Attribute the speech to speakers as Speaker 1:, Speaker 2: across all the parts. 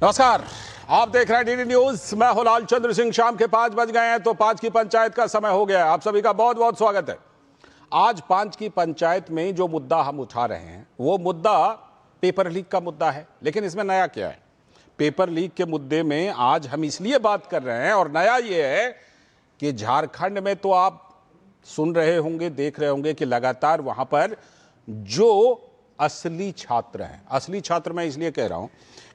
Speaker 1: नमस्कार, आप देख रहे हैं डीडी न्यूज। मैं हूं लाल चंद्र सिंह। शाम के 5 बज गए हैं तो 5 की पंचायत का समय हो गया है। आप सभी का बहुत बहुत स्वागत है। आज 5 की पंचायत में जो मुद्दा हम उठा रहे हैं वो मुद्दा पेपर लीक का मुद्दा है। लेकिन इसमें नया क्या है? पेपर लीक के मुद्दे में आज हम इसलिए बात कर रहे हैं और नया ये है कि झारखंड में तो आप सुन रहे होंगे, देख रहे होंगे कि लगातार वहां पर जो असली छात्र हैं, असली छात्र मैं इसलिए कह रहा हूं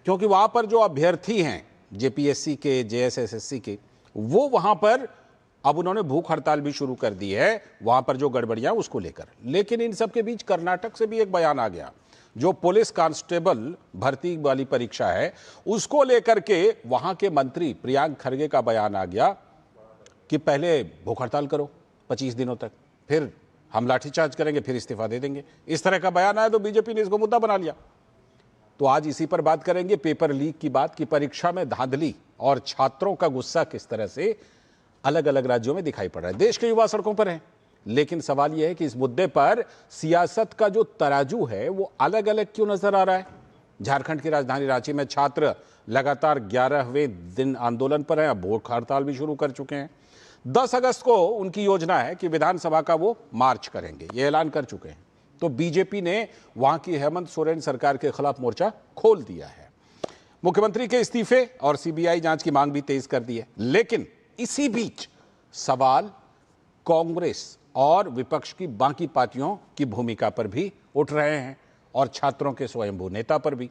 Speaker 1: क्योंकि वहां पर जो अभ्यर्थी हैं जेपीएससी के, जेएसएसएससी के, वो वहां पर अब उन्होंने भूख हड़ताल भी शुरू कर दी है वहां पर जो गड़बड़ियां उसको लेकर। लेकिन इन सब के बीच कर्नाटक से भी एक बयान आ गया। जो पुलिस कांस्टेबल भर्ती वाली परीक्षा है उसको लेकर के वहां के मंत्री प्रियांक खरगे का बयान आ गया कि पहले भूख हड़ताल करो 25 दिनों तक, फिर हम लाठीचार्ज करेंगे, फिर इस्तीफा दे देंगे। इस तरह का बयान आया तो बीजेपी ने इसको मुद्दा बना लिया। तो आज इसी पर बात करेंगे, पेपर लीक की बात, कि परीक्षा में धांधली और छात्रों का गुस्सा किस तरह से अलग अलग राज्यों में दिखाई पड़ रहा है। देश के युवा सड़कों पर हैं, लेकिन सवाल यह है कि इस मुद्दे पर सियासत का जो तराजू है वो अलग अलग क्यों नजर आ रहा है। झारखंड की राजधानी रांची में छात्र लगातार 11वें दिन आंदोलन पर हैं, अब भूख हड़ताल भी शुरू कर चुके हैं। 10 अगस्त को उनकी योजना है कि विधानसभा का वो मार्च करेंगे, ये ऐलान कर चुके हैं। तो बीजेपी ने वहां की हेमंत सोरेन सरकार के खिलाफ मोर्चा खोल दिया है। मुख्यमंत्री के इस्तीफे और सीबीआई जांच की मांग भी तेज कर दी है। लेकिन इसी बीच सवाल कांग्रेस और विपक्ष की बाकी पार्टियों की भूमिका पर भी उठ रहे हैं और छात्रों के स्वयंभू नेता पर भी।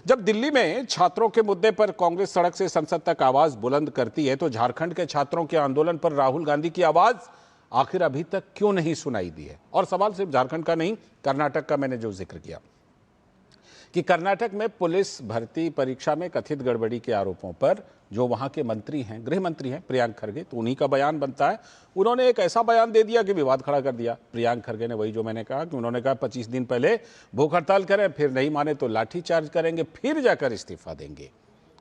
Speaker 1: जब दिल्ली में छात्रों के मुद्दे पर कांग्रेस सड़क से संसद तक आवाज बुलंद करती है तो झारखंड के छात्रों के आंदोलन पर राहुल गांधी की आवाज आखिर अभी तक क्यों नहीं सुनाई दी है। और सवाल सिर्फ झारखंड का नहीं, कर्नाटक का मैंने जो जिक्र किया कि कर्नाटक में पुलिस भर्ती परीक्षा में कथित गड़बड़ी के आरोपों पर जो वहां के मंत्री हैं, गृह मंत्री हैं प्रियांक खरगे, तो उन्हीं का बयान बनता है। उन्होंने एक ऐसा बयान दे दिया कि विवाद खड़ा कर दिया। प्रियांक खरगे ने वही जो मैंने कहा कि उन्होंने कहा 25 दिन पहले भूख हड़ताल करें, फिर नहीं माने तो लाठीचार्ज करेंगे, फिर जाकर इस्तीफा देंगे।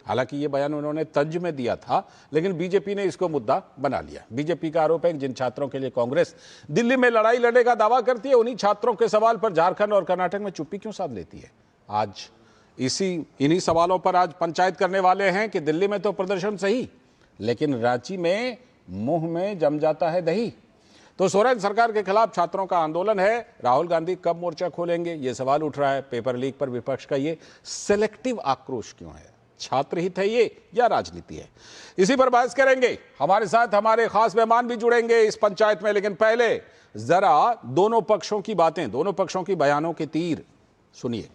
Speaker 1: हालांकि ये बयान उन्होंने तंज में दिया था, लेकिन बीजेपी ने इसको मुद्दा बना लिया। बीजेपी का आरोप है कि जिन छात्रों के लिए कांग्रेस दिल्ली में लड़ाई लड़ने का दावा करती है, उन्हीं छात्रों के सवाल पर झारखंड और कर्नाटक में चुप्पी क्यों साध लेती है। आज इन्हीं सवालों पर आज पंचायत करने वाले हैं कि दिल्ली में तो प्रदर्शन सही, लेकिन रांची में मुंह में जम जाता है दही। तो सोरेन सरकार के खिलाफ छात्रों का आंदोलन है। राहुल गांधी कब मोर्चा खोलेंगे, ये सवाल उठ रहा है। पेपर लीक पर विपक्ष का ये सिलेक्टिव आक्रोश क्यों है? छात्र हित है ये या राजनीति है? इसी पर बहस करेंगे। हमारे साथ हमारे खास मेहमान भी जुड़ेंगे इस पंचायत में, लेकिन पहले जरा दोनों पक्षों की बातें, दोनों पक्षों की बयानों के तीर सुनिए।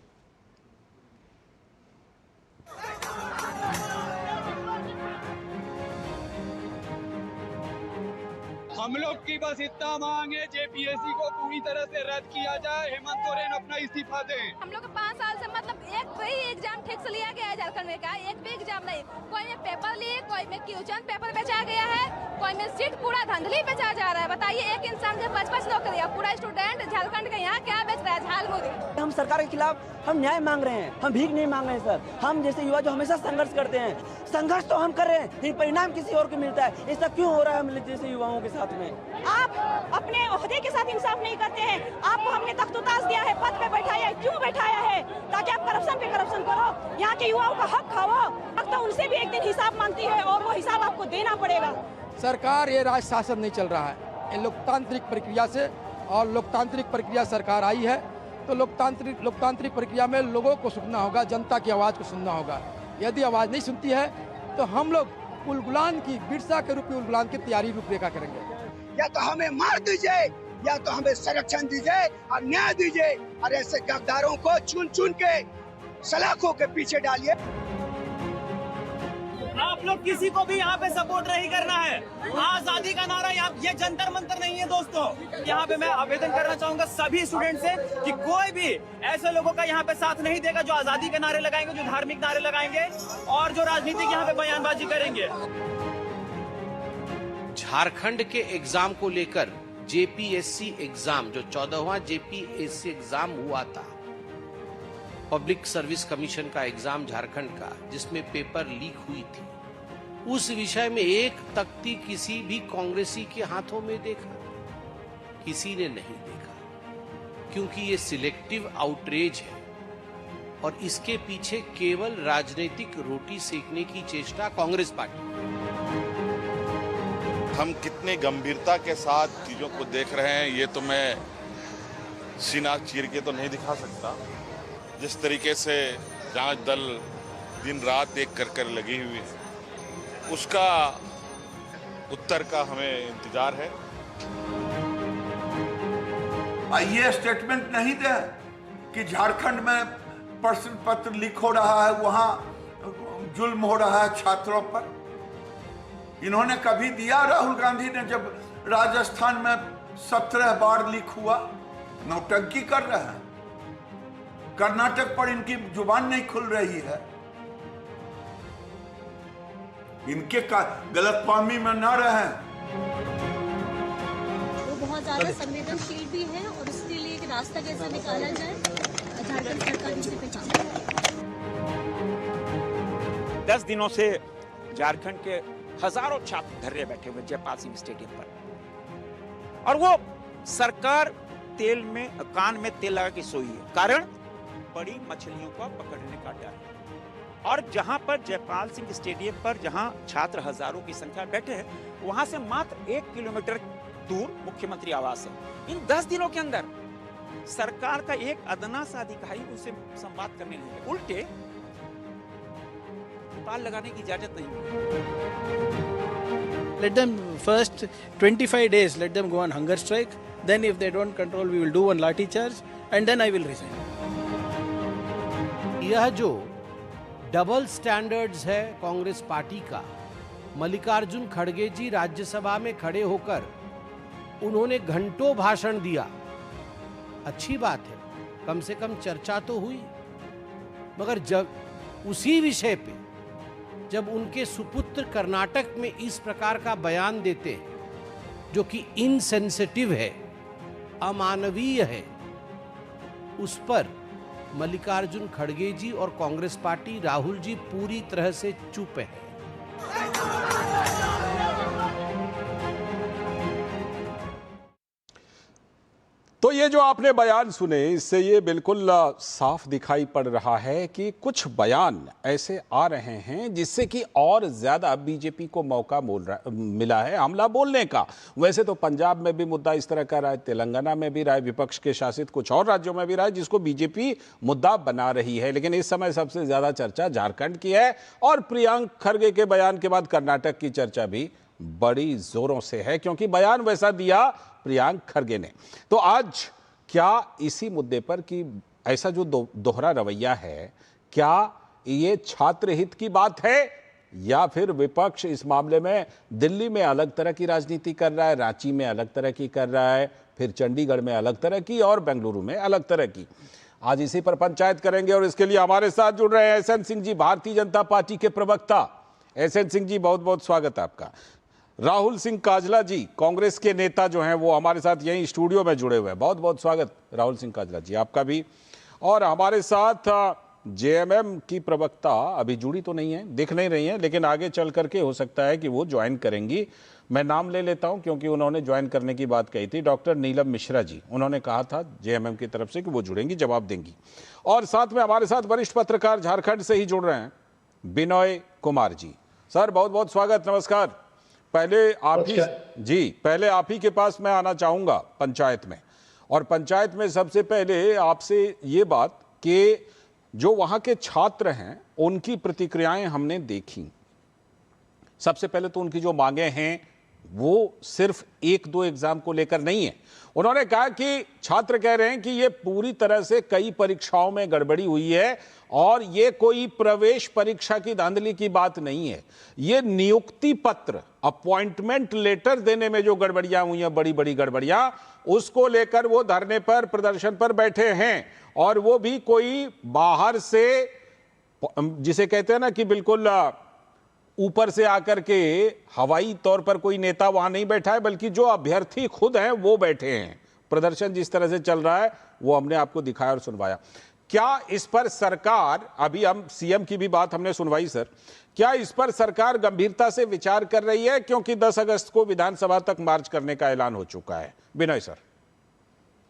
Speaker 2: हम लोग की बस इतना मांग है, जेपीएससी को पूरी तरह से रद्द किया जाए, हेमंत सोरेन अपना इस्तीफा दें।
Speaker 3: हम लोग 5 साल से मतलब एक भी एग्जाम ठीक से लिया गया है झारखंड में का, एक भी एग्जाम नहीं। कोई में पेपर लीक, कोई में क्वेश्चन पेपर बेचा गया है, कोई में सीट पूरा धांधली बेचा जा रहा है। बताइए, एक इंसान के 5-5 नौकरियां, पूरा स्टूडेंट झारखंड के यहाँ क्या बेच रहा है? झाल मोदी।
Speaker 4: हम सरकार के खिलाफ हम न्याय मांग रहे हैं, हम भीख नहीं मांग रहे हैं सर। हम जैसे युवा जो हमेशा संघर्ष करते हैं, संघर्ष तो हम कर रहे हैं, लेकिन परिणाम किसी और को मिलता है। ऐसा क्यों हो रहा है हम जैसे युवाओं के साथ में?
Speaker 5: आप अपने ओहदे के साथ इंसाफ नहीं करते हैं। आपको हमने तख्तोताज दिया है, पद पे बैठाया है, क्यों बैठाया है? ताकि आप करप्शन पे करप्शन करो, यहाँ के युवाओं का हक खाओ। अब तो उनसे भी एक दिन हिसाब मांगती है और वो हिसाब आपको देना पड़ेगा।
Speaker 6: सरकार ये राज शासन नहीं चल रहा है, ये लोकतांत्रिक प्रक्रिया से, और लोकतांत्रिक प्रक्रिया सरकार आई है तो लोकतांत्रिक प्रक्रिया में लोगों को सुनना होगा, जनता की आवाज़ को सुनना होगा। यदि आवाज़ नहीं सुनती है तो हम लोग उलगुलान की, बिरसा के रूप में उलगुलान की तैयारी रूपरेखा करेंगे।
Speaker 7: या तो हमें मार दीजिए या तो हमें संरक्षण दीजिए और न्याय दीजिए, और ऐसे गद्दारों को चुन चुन के सलाखों के पीछे डालिए।
Speaker 8: आप लोग किसी को भी यहाँ पे सपोर्ट नहीं करना है। आजादी का नारा यहाँ, ये जंतर मंतर नहीं है दोस्तों। यहाँ पे मैं आवेदन करना चाहूंगा सभी स्टूडेंट से कि कोई भी ऐसे लोगों का यहाँ पे साथ नहीं देगा जो आजादी के नारे लगाएंगे, जो धार्मिक नारे लगाएंगे और जो राजनीतिक यहाँ पे बयानबाजी करेंगे।
Speaker 9: झारखंड के एग्जाम को लेकर जेपीएससी एग्जाम, जो 14वां जेपीएससी एग्जाम हुआ था, पब्लिक सर्विस कमीशन का एग्जाम झारखंड का, जिसमें पेपर लीक हुई थी, उस विषय में एक तख्ती किसी भी कांग्रेसी के हाथों में देखा? किसी ने नहीं देखा, क्योंकि ये सिलेक्टिव आउटरीच है। और इसके पीछे केवल राजनीतिक रोटी सेकने की चेष्टा कांग्रेस पार्टी।
Speaker 10: हम कितने गंभीरता के साथ चीजों को देख रहे हैं ये तो मैं सीना चीर के तो नहीं दिखा सकता। जिस तरीके से जांच दल दिन रात एक कर लगी हुई है, उसका उत्तर का हमें इंतजार है।
Speaker 11: ये स्टेटमेंट नहीं दे कि झारखंड में प्रश्न पत्र लीक हो रहा है, वहां जुल्म हो रहा है छात्रों पर। इन्होंने कभी दिया? राहुल गांधी ने जब राजस्थान में 17 बार लीक हुआ, नौटंकी कर रहे हैं। कर्नाटक पर इनकी जुबान नहीं खुल रही है। इनके गलतफहमी में न रहें।
Speaker 12: वो बहुत ज्यादा संवेदनशील भी है और उसके लिए एक रास्ता कैसे निकाला जाए, झारखंड सरकार इसी पे काम कर रही है।
Speaker 13: 10 दिनों से झारखंड के हजारों छात्र धरने बैठे हुए जयपाल सिंह स्टेडियम पर, और वो सरकार तेल में कान में तेल लगा के सोई है। कारण बड़ी मछलियों को पकड़ने का डर है। और जहां पर जयपाल सिंह स्टेडियम पर जहां छात्र हजारों की संख्या बैठे हैं, वहां से मात्र 1 किलोमीटर दूर मुख्यमंत्री आवास है। इन 10 दिनों के अंदर सरकार का एक अदना सा अधिकारी उनसे संवाद करने नहीं है, उल्टे पाल लगाने की इजाजत नहीं है।
Speaker 14: Let them first 25 days, let them go on hunger strike. Then if they don't control, we will do one lathi charge and then I will resign.
Speaker 15: यह जो डबल स्टैंडर्ड्स है कांग्रेस पार्टी का, मल्लिकार्जुन खड़गे जी राज्यसभा में खड़े होकर उन्होंने घंटों भाषण दिया। अच्छी बात है, कम से कम चर्चा तो हुई। मगर जब उसी विषय पे जब उनके सुपुत्र कर्नाटक में इस प्रकार का बयान देते हैं जो कि इनसेंसिटिव है, अमानवीय है, उस पर मल्लिकार्जुन खड़गे जी और कांग्रेस पार्टी, राहुल जी पूरी तरह से चुप है।
Speaker 1: तो ये जो आपने बयान सुने, इससे ये बिल्कुल साफ दिखाई पड़ रहा है कि कुछ बयान ऐसे आ रहे हैं जिससे कि और ज्यादा बीजेपी को मौका मिला है हमला बोलने का। वैसे तो पंजाब में भी मुद्दा इस तरह का रहा है, तेलंगाना में भी रहा है, विपक्ष के शासित कुछ और राज्यों में भी रहा है, जिसको बीजेपी मुद्दा बना रही है। लेकिन इस समय सबसे ज्यादा चर्चा झारखंड की है और प्रियंक खरगे के बयान के बाद कर्नाटक की चर्चा भी बड़ी जोरों से है, क्योंकि बयान वैसा दिया प्रियंक खरगे ने। तो आज क्या इसी मुद्दे पर कि ऐसा जो दोहरा रवैया है, क्या ये छात्र हित की बात है या फिर विपक्ष इस मामले में दिल्ली में अलग तरह की राजनीति कर रहा है, रांची में अलग तरह की कर रहा है, फिर चंडीगढ़ में अलग तरह की और बेंगलुरु में अलग तरह की? आज इसी पर पंचायत करेंगे और इसके लिए हमारे साथ जुड़ रहे हैं एसएन सिंह जी, भारतीय जनता पार्टी के प्रवक्ता। एसएन सिंह जी, बहुत बहुत स्वागत है आपका। राहुल सिंह काजला जी, कांग्रेस के नेता जो हैं, वो हमारे साथ यहीं स्टूडियो में जुड़े हुए हैं। बहुत बहुत स्वागत राहुल सिंह काजला जी आपका भी। और हमारे साथ जेएमएम की प्रवक्ता अभी जुड़ी तो नहीं है, दिख नहीं रही है, लेकिन आगे चल करके हो सकता है कि वो ज्वाइन करेंगी। मैं नाम ले लेता हूं क्योंकि उन्होंने ज्वाइन करने की बात कही थी। डॉक्टर नीलम मिश्रा जी, उन्होंने कहा था जेएमएम की तरफ से कि वो जुड़ेंगी, जवाब देंगी। और साथ में हमारे साथ वरिष्ठ पत्रकार झारखंड से ही जुड़ रहे हैं बिनोय कुमार जी। सर बहुत बहुत स्वागत, नमस्कार। पहले आप ही के पास मैं आना चाहूंगा पंचायत में, और पंचायत में सबसे पहले आपसे ये बात कि जो वहां के छात्र हैं उनकी प्रतिक्रियाएं हमने देखी। सबसे पहले तो उनकी जो मांगे हैं वो सिर्फ 1-2 एग्जाम को लेकर नहीं है। उन्होंने कहा कि छात्र कह रहे हैं कि ये पूरी तरह से कई परीक्षाओं में गड़बड़ी हुई है और ये कोई प्रवेश परीक्षा की धांधली की बात नहीं है, ये नियुक्ति पत्र, अपॉइंटमेंट लेटर देने में जो गड़बड़ियां हुई हैं, बड़ी बड़ी गड़बड़ियां, उसको लेकर वो धरने पर, प्रदर्शन पर बैठे हैं। और वो भी कोई बाहर से, जिसे कहते हैं ना कि बिल्कुल ऊपर से आकर के हवाई तौर पर कोई नेता वहां नहीं बैठा है, बल्कि जो अभ्यर्थी खुद हैं वो बैठे हैं। प्रदर्शन जिस तरह से चल रहा है वो हमने आपको दिखाया और सुनवाया। क्या इस पर सरकार, अभी हम सीएम की भी बात हमने सुनवाई सर, क्या इस पर सरकार गंभीरता से विचार कर रही है? क्योंकि 10 अगस्त को विधानसभा तक मार्च करने का ऐलान हो चुका है। विनय सर।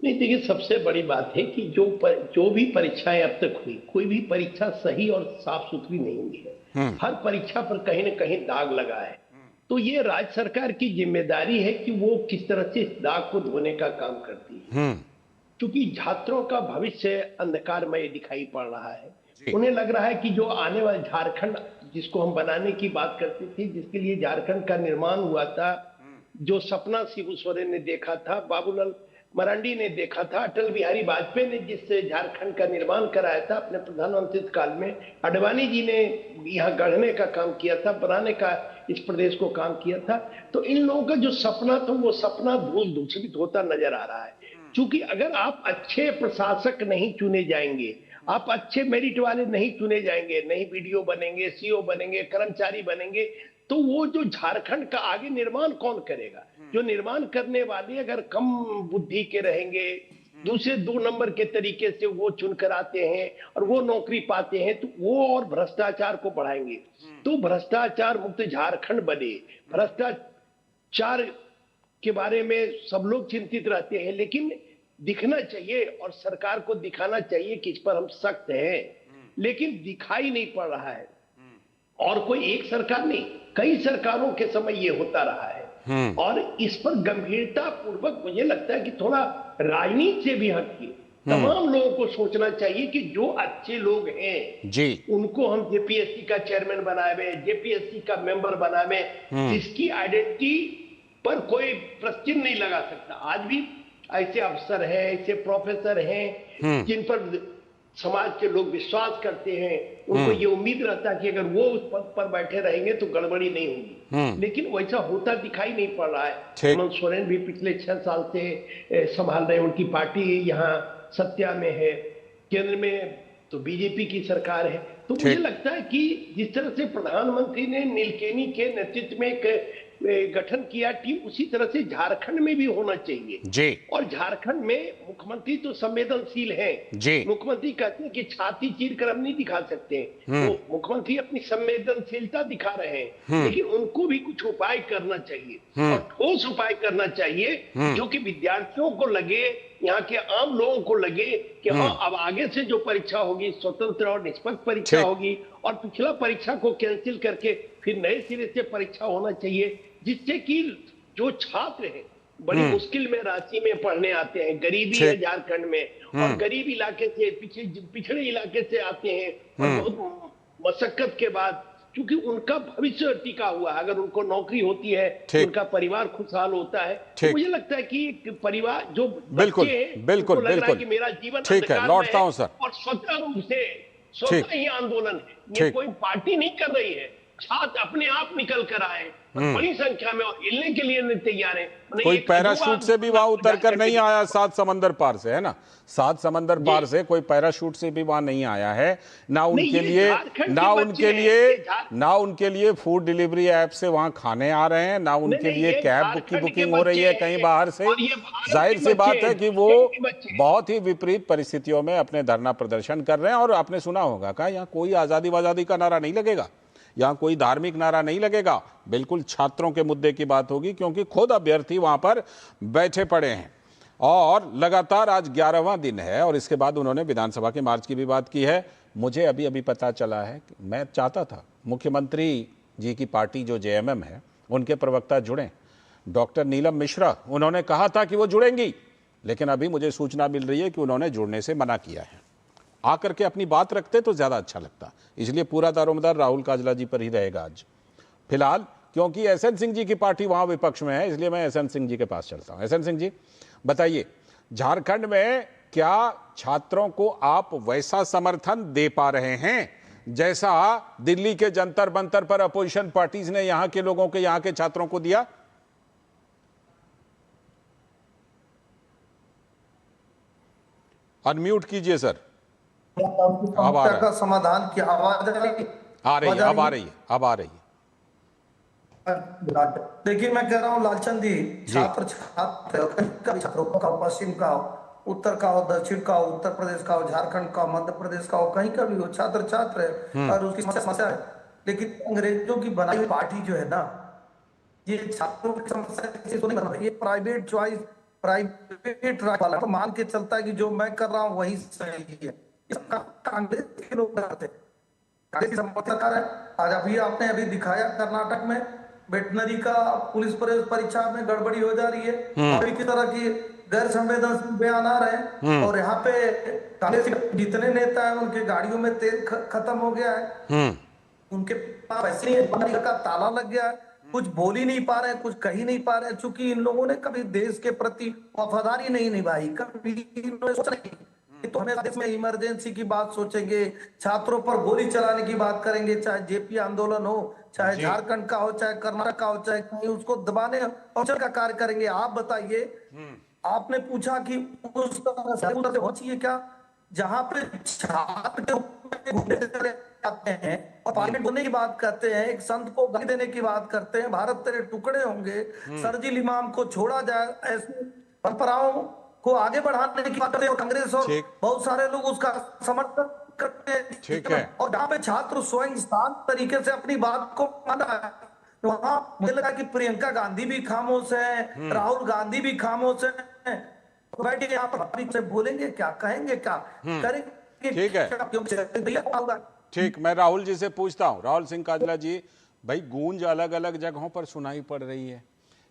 Speaker 16: नहीं, देखिए सबसे बड़ी बात है कि जो भी परीक्षाएं अब तक हुई, कोई भी परीक्षा सही और साफ सुथरी नहीं हुई है। हर परीक्षा पर कहीं न कहीं दाग लगा है। तो ये राज्य सरकार की जिम्मेदारी है कि वो किस तरह से इस दाग को धोने का काम करती है, क्योंकि छात्रों का भविष्य अंधकारमय दिखाई पड़ रहा है। उन्हें लग रहा है कि जो आने वाले झारखंड जिसको हम बनाने की बात करते थे, जिसके लिए झारखंड का निर्माण हुआ था, जो सपना शिबू सोरेन ने देखा था, बाबूलाल मरांडी ने देखा था, अटल बिहारी वाजपेयी ने जिससे झारखंड का निर्माण कराया था अपने प्रधानमंत्री काल में, आडवाणी जी ने यहाँ गढ़ने का काम किया था, बनाने का इस प्रदेश को काम किया था। तो इन लोगों का जो सपना था वो सपना धूल दूषित होता नजर आ रहा है। क्योंकि अगर आप अच्छे प्रशासक नहीं चुने जाएंगे, आप अच्छे मेरिट वाले नहीं चुने जाएंगे, नहीं बीडीओ बनेंगे, सीओ बनेंगे, कर्मचारी बनेंगे, तो वो जो झारखंड का आगे निर्माण कौन करेगा? जो निर्माण करने वाले अगर कम बुद्धि के रहेंगे, दूसरे 2 नंबर के तरीके से वो चुनकर आते हैं और वो नौकरी पाते हैं, तो वो और भ्रष्टाचार को बढ़ाएंगे। तो भ्रष्टाचार मुक्त झारखंड बने। भ्रष्टाचार के बारे में सब लोग चिंतित रहते हैं, लेकिन दिखना चाहिए और सरकार को दिखाना चाहिए कि इस पर हम सख्त हैं, लेकिन दिखाई नहीं पड़ रहा है। और कोई एक सरकार नहीं, कई सरकारों के समय ये होता रहा है। और इस पर गंभीरता पूर्वक मुझे लगता है कि थोड़ा राजनीति से भी हटके तमाम लोगों को सोचना चाहिए कि जो अच्छे लोग हैं जी, उनको हम जेपीएससी का चेयरमैन बनाए, जेपीएससी का मेंबर बनाए, जिसकी आइडेंटिटी पर कोई प्रश्न नहीं लगा सकता। आज भी ऐसे अफसर हैं, ऐसे प्रोफेसर हैं जिन पर समाज के लोग विश्वास करते हैं, उनको ये उम्मीद रहता है कि अगर वो उस पद पर बैठे रहेंगे तो गड़बड़ी नहीं होगी, लेकिन वैसा होता दिखाई नहीं पड़ रहा है। हेमंत सोरेन भी पिछले 6 साल से संभाल रहे हैं, उनकी पार्टी यहाँ सत्ता में है, केंद्र में तो बीजेपी की सरकार है। तो मुझे लगता है कि जिस तरह से प्रधानमंत्री ने नीलकेनी के नेतृत्व में एक गठन किया टीम, उसी तरह से झारखंड में भी होना चाहिए जी। और झारखंड में मुख्यमंत्री तो संवेदनशील हैं जी। मुख्यमंत्री कहते हैं कि छाती चीर कर हम नहीं दिखा सकते, तो मुख्यमंत्री अपनी संवेदनशीलता दिखा रहे हैं, लेकिन उनको भी कुछ उपाय करना चाहिए और ठोस उपाय करना चाहिए, जो कि विद्यार्थियों को लगे, यहाँ के आम लोगों को लगे कि हाँ अब आगे से जो परीक्षा होगी स्वतंत्र और निष्पक्ष परीक्षा होगी, और पिछला परीक्षा को कैंसिल करके फिर नए सिरे से परीक्षा होना चाहिए, जिससे कि जो छात्र हैं बड़ी मुश्किल में रांची में पढ़ने आते हैं, गरीबी है झारखंड में और गरीब इलाके से पिछड़े इलाके से आते हैं और बहुत मशक्कत के बाद, क्योंकि उनका भविष्य टिका हुआ है, अगर उनको नौकरी होती है उनका परिवार खुशहाल होता है। तो मुझे लगता है कि एक परिवार जो
Speaker 1: बिल्कुल बिल्कुल
Speaker 16: बिल्कुल कि मेरा जीवन
Speaker 1: ठीक है, लौटता हूं सर,
Speaker 16: और स्वतः रूप से स्वतः ही आंदोलन, ये कोई पार्टी नहीं कर रही है, छात्र अपने आप निकल कर आए बड़ी संख्या में और हिलने के लिए तैयार है।
Speaker 1: कोई पैराशूट से भी वहां उतर कर नहीं आया 7 समंदर पार से, है ना, 7 समंदर पार से कोई पैराशूट से भी वहां नहीं आया है। ना उनके लिए फूड डिलीवरी ऐप से वहां खाने आ रहे हैं, ना उनके लिए कैब की बुकिंग हो रही है कहीं बाहर से। जाहिर सी बात है कि वो बहुत ही विपरीत परिस्थितियों में अपने धरना प्रदर्शन कर रहे हैं। और आपने सुना होगा का यहाँ कोई आजादी वाजादी का नारा नहीं लगेगा, यहाँ कोई धार्मिक नारा नहीं लगेगा, बिल्कुल छात्रों के मुद्दे की बात होगी, क्योंकि खुद अभ्यर्थी वहां पर बैठे पड़े हैं। और लगातार आज 11वां दिन है और इसके बाद उन्होंने विधानसभा के मार्च की भी बात की है। मुझे अभी अभी पता चला है, मैं चाहता था मुख्यमंत्री जी की पार्टी जो जेएमएम है उनके प्रवक्ता जुड़े, डॉक्टर नीलम मिश्रा, उन्होंने कहा था कि वो जुड़ेंगी, लेकिन अभी मुझे सूचना मिल रही है कि उन्होंने जुड़ने से मना किया है। आकर के अपनी बात रखते तो ज्यादा अच्छा लगता, इसलिए पूरा दारोमदार राहुल काजला जी पर ही रहेगा आज फिलहाल, क्योंकि एसएन सिंह जी की पार्टी वहां विपक्ष में है, इसलिए मैं एसएन सिंह जी के पास चलता हूं। एसएन सिंह जी बताइए, झारखंड में क्या छात्रों को आप वैसा समर्थन दे पा रहे हैं जैसा दिल्ली के जंतर मंतर पर अपोजिशन पार्टीज ने यहां के लोगों के, यहां के छात्रों को दिया? अनम्यूट कीजिए सर। अब आ रहा है
Speaker 17: समाधान की आवाज
Speaker 1: अब आ रही है।
Speaker 17: देखिए मैं कह रहा हूँ लालचंद जी, छात्रों का, पश्चिम का हो, उत्तर का हो, दक्षिण का हो, उत्तर प्रदेश का हो, झारखंड का, मध्य प्रदेश का हो, कहीं का भी हो, छात्र है और उसकी समस्या है। लेकिन अंग्रेजों की बनाई हुई पार्टी जो है ना, ये छात्रों की समस्या नहीं बना, ये प्राइवेट चॉइस प्राइवेट वाला तो मान के चलता है कि जो मैं कर रहा हूँ वही सही है। कांग्रेस के लोग करते हैं, कांग्रेस की सरकार है। आज आपने अभी दिखाया कर्नाटक में वेटनरी का पुलिस परीक्षा में गड़बड़ी हो जा रही है, अभी की तरह की गैर संवेदनशील बयान आ रहे हैं। और यहाँ पे कांग्रेस के जितने नेता हैं उनके गाड़ियों में तेल खत्म हो गया है, उनके पास पैसे का ताला लग गया है, कुछ बोल ही नहीं पा रहे हैं, कुछ कह ही नहीं पा रहे हैं, क्योंकि इन लोगों ने कभी देश के प्रति वफादारी नहीं निभाई, कभी इन्होंने सोचा नहीं। तो हमें देश में इमरजेंसी की बात सोचेंगे, छात्रों पर गोली चलाने की बात करेंगे, चाहे जेपी आंदोलन हो, चाहे झारखंड का हो, चाहे कर्नाटक का हो, चाहे कहीं उसको दबाने और का कार्य करेंगे। आप बताइए, आपने पूछा कि उस तरह से होना चाहिए क्या, जहां पे छात्र आते हैं और पार्लियामेंट होने की बात करते हैं, एक संत को गाली देने की बात करते हैं, भारत तेरे टुकड़े होंगे, सरजिल इमाम को छोड़ा जाए, ऐसी परंपराओं को आगे बढ़ाने की बात करते हैं, और कांग्रेस और बहुत सारे लोग उसका समर्थन करते हैं। और जहाँ पे छात्र स्वयं शांत तरीके से अपनी बात को माना है, वहां मुझे लगा कि प्रियंका गांधी भी खामोश है, राहुल गांधी भी खामोश है। तो बैठे यहाँ पर बोलेंगे क्या, कहेंगे क्या, करेंगे?
Speaker 1: ठीक है, ठीक। मैं राहुल जी से पूछता हूं, राहुल सिंह काजला जी, भाई गूंज अलग अलग जगहों पर सुनाई पड़ रही है,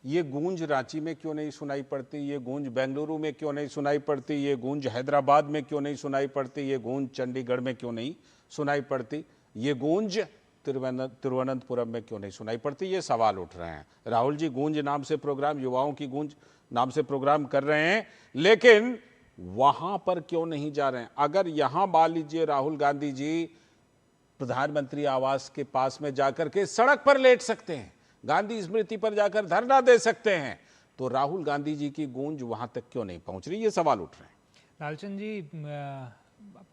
Speaker 1: ये गूंज रांची में क्यों नहीं सुनाई पड़ती, ये गूंज बेंगलुरु में क्यों नहीं सुनाई पड़ती, ये गूंज हैदराबाद में क्यों नहीं सुनाई पड़ती, ये गूंज चंडीगढ़ में क्यों नहीं सुनाई पड़ती, ये गूंज तिरुवनंतपुरम में क्यों नहीं सुनाई पड़ती? ये सवाल उठ रहे हैं। राहुल जी गूंज नाम से प्रोग्राम, युवाओं की गूंज नाम से प्रोग्राम कर रहे हैं, लेकिन वहां पर क्यों नहीं जा रहे हैं? अगर यहां मान लीजिए राहुल गांधी जी प्रधानमंत्री आवास के पास में जाकर के सड़क पर लेट सकते हैं, गांधी स्मृति पर जाकर धरना दे सकते हैं, तो राहुल गांधी जी की गूंज वहां तक क्यों नहीं पहुंच रही? ये सवाल उठ रहे हैं।
Speaker 18: लालचंद जी,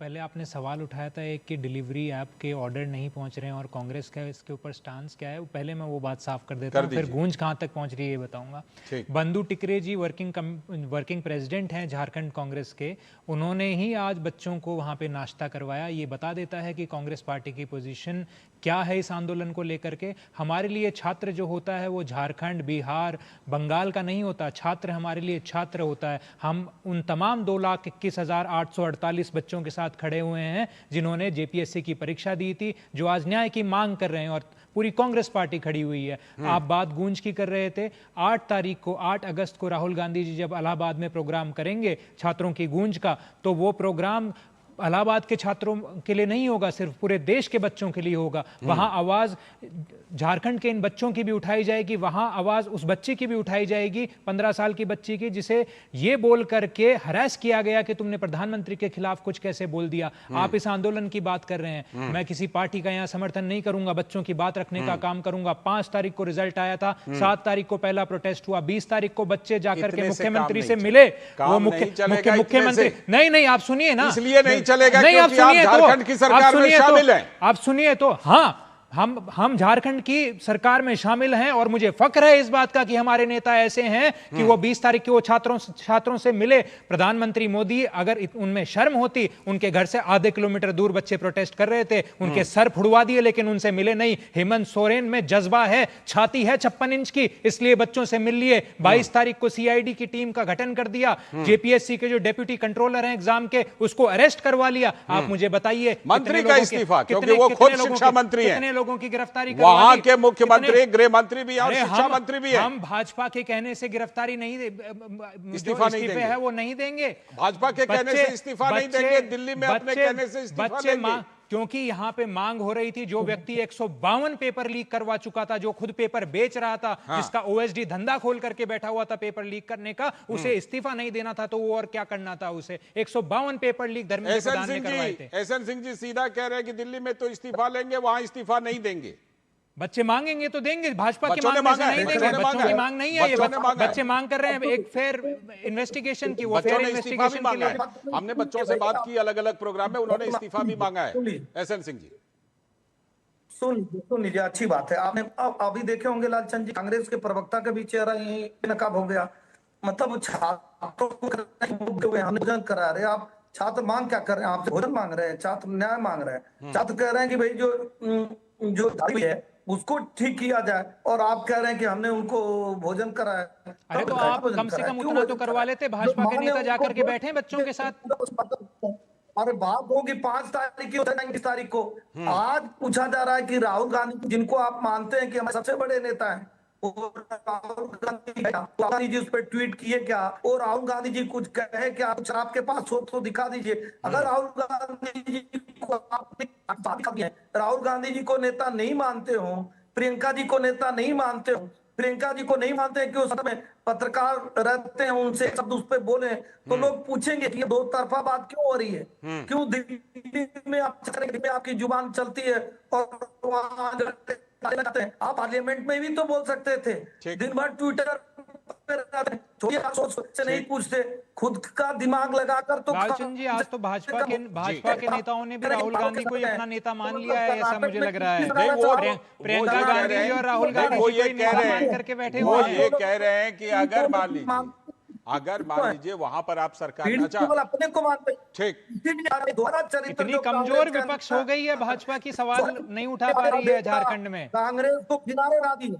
Speaker 18: पहले आपने सवाल उठाया था एक कि डिलीवरी ऐप के ऑर्डर नहीं पहुंच रहे हैं और कांग्रेस का इसके ऊपर स्टांस क्या है, पहले मैं वो बात साफ कर देता हूँ, फिर गूंज कहाँ तक पहुंच रही है ये बताऊंगा। बंधु टिकरे जी वर्किंग प्रेसिडेंट हैं झारखंड कांग्रेस के, उन्होंने ही आज बच्चों को वहाँ पे नाश्ता करवाया। ये बता देता है कि कांग्रेस पार्टी की पोजीशन क्या है इस आंदोलन को लेकर के। हमारे लिए छात्र जो होता है वो झारखंड, बिहार, बंगाल का नहीं होता, छात्र हमारे लिए छात्र होता है। हम उन तमाम 2,21,848 बच्चों के साथ खड़े हुए हैं जिन्होंने जेपीएससी की परीक्षा दी थी, जो आज न्याय की मांग कर रहे हैं, और पूरी कांग्रेस पार्टी खड़ी हुई है। आप बात गूंज की कर रहे थे, 8 अगस्त को राहुल गांधी जी जब इलाहाबाद में प्रोग्राम करेंगे छात्रों की गूंज का, तो वो प्रोग्राम इलाहाबाद के छात्रों के लिए नहीं होगा, सिर्फ पूरे देश के बच्चों के लिए होगा। वहां आवाज झारखंड के इन बच्चों की भी उठाई जाएगी, वहां आवाज उस बच्चे की भी उठाई जाएगी, 15 साल की बच्ची की, जिसे ये बोल करके हरास किया गया कि तुमने प्रधानमंत्री के खिलाफ कुछ कैसे बोल दिया। आप इस आंदोलन की बात कर रहे हैं, मैं किसी पार्टी का यहाँ समर्थन नहीं करूंगा, बच्चों की बात रखने का काम करूंगा। 5 तारीख को रिजल्ट आया था, 7 तारीख को पहला प्रोटेस्ट हुआ, 20 तारीख को बच्चे जाकर के मुख्यमंत्री से मिले। वो मुख्यमंत्री नहीं, आप सुनिए ना,
Speaker 1: इसलिए नहीं चलेगा क्योंकि आप झारखंड की सरकार में शामिल हैं।
Speaker 18: आप सुनिए तो, हाँ, हम झारखंड की सरकार में शामिल हैं और मुझे फक्र है इस बात का कि हमारे नेता ऐसे हैं कि वो 20 तारीख के वो छात्रों से मिले। प्रधानमंत्री मोदी, अगर उनमें शर्म होती, उनके घर से आधे किलोमीटर दूर बच्चे प्रोटेस्ट कर रहे थे, उनके सर फुड़वा दिए, लेकिन उनसे मिले नहीं। हेमंत सोरेन में जज्बा है, छाती है 56 इंच की, इसलिए बच्चों से मिल लिए। 22 तारीख को सीआईडी की टीम का गठन कर दिया, जेपीएससी के जो डेप्यूटी कंट्रोलर हैं एग्जाम के, उसको अरेस्ट करवा लिया। आप मुझे बताइए,
Speaker 1: मंत्री का इस्तीफा, क्योंकि वो खुद शिक्षा मंत्री हैं,
Speaker 18: लोगों की गिरफ्तारी
Speaker 1: वहां के मुख्यमंत्री, गृह मंत्री भी और शिक्षा मंत्री भी हैं।
Speaker 18: हम भाजपा के कहने से गिरफ्तारी नहीं, इस्तीफा नहीं देंगे, है वो नहीं देंगे।
Speaker 1: भाजपा के कहने से इस्तीफा नहीं देंगे, दिल्ली में अपने कहने से इस्तीफा देंगे,
Speaker 18: क्योंकि यहां पे मांग हो रही थी। जो व्यक्ति 152 पेपर लीक करवा चुका था, जो खुद पेपर बेच रहा था, जिसका ओएसडी धंधा खोल करके बैठा हुआ था पेपर लीक करने का, उसे इस्तीफा नहीं देना था, तो वो और क्या करना था उसे। 152 पेपर लीक धर्मेंद्र प्रधान ने करवाए थे।
Speaker 1: एसएन सिंह जी सीधा कह रहे हैं कि दिल्ली में तो इस्तीफा लेंगे, वहां इस्तीफा नहीं देंगे।
Speaker 18: बच्चे मांगेंगे तो देंगे, भाजपा की मांग में से नहीं देंगे। बच्चों की मांग नहीं है ये, बच्चे मांग कर रहे हैं एक फेयर इन्वेस्टिगेशन की। वो फेयर इन्वेस्टिगेशन के लिए
Speaker 1: हमने बच्चों से बात की अलग अलग प्रोग्राम में, उन्होंने इस्तीफा भी मांगा है। एसएन सिंह जी
Speaker 17: सुन लीजिए, अच्छी बात है। आपने अभी देखे होंगे लालचंद जी, कांग्रेस के प्रवक्ता का भी चेहरा यही नकाब हो गया। मतलब छात्रों को भोजन करा रहे, आप छात्र मांग क्या कर रहे हैं? आप भोजन मांग रहे हैं, छात्र न्याय मांग रहे हैं। छात्र कह रहे हैं कि भाई जो है उसको ठीक किया जाए। और आप कह रहे हैं कि हमने उनको भोजन कराया।
Speaker 18: अरे तो आप कम से कम उतना तो करवा लेते, भाजपा के नेता जाकर के बैठे बच्चों के साथ।
Speaker 17: अरे बात होगी 5 तारीख की, 29 तारीख को। आज पूछा जा रहा है कि राहुल गांधी, जिनको आप मानते हैं कि हमारे सबसे बड़े नेता हैं, और राहुल गांधी जी उस पर ट्वीट किए क्या, और राहुल गांधी जी कुछ कहे क्या, कुछ आपके पास हो तो दिखा दीजिए। अगर राहुल गांधी जी को आपने राहुल गांधी जी को नेता नहीं मानते हो, प्रियंका जी को नेता नहीं मानते हो, प्रियंका जी को नहीं मानते हैं कि उस समय पत्रकार रहते हैं, उनसे शब्द उस पर बोले, तो लोग पूछेंगे कि ये दो तरफा बात क्यों हो रही है, क्यों दिल्ली में आपकी जुबान चलती है और वहां आप पार्लियामेंट में भी तो बोल सकते थे। दिन भर ट्विटर सोच से नहीं पूछते, खुद का दिमाग लगाकर। तो
Speaker 18: लालचंद जी, आज तो भाजपा के नेताओं ने भी राहुल गांधी को अपना नेता मान लिया है, ऐसा मुझे लग रहा है। प्रियंका गांधी जी और राहुल गांधी
Speaker 1: वो
Speaker 18: जी
Speaker 1: ये
Speaker 18: को
Speaker 1: कह रहे
Speaker 18: मान करके बैठे हुए हैं।
Speaker 1: ये कह रहे हैं कि अगर मान लीजिए वहां पर आप सरकार
Speaker 17: अपने को मानते,
Speaker 1: ठीक,
Speaker 18: इतनी कमजोर विपक्ष हो गई है भाजपा की, सवाल नहीं उठा पा रही है झारखंड में।
Speaker 17: कांग्रेस को किनारे ला दी,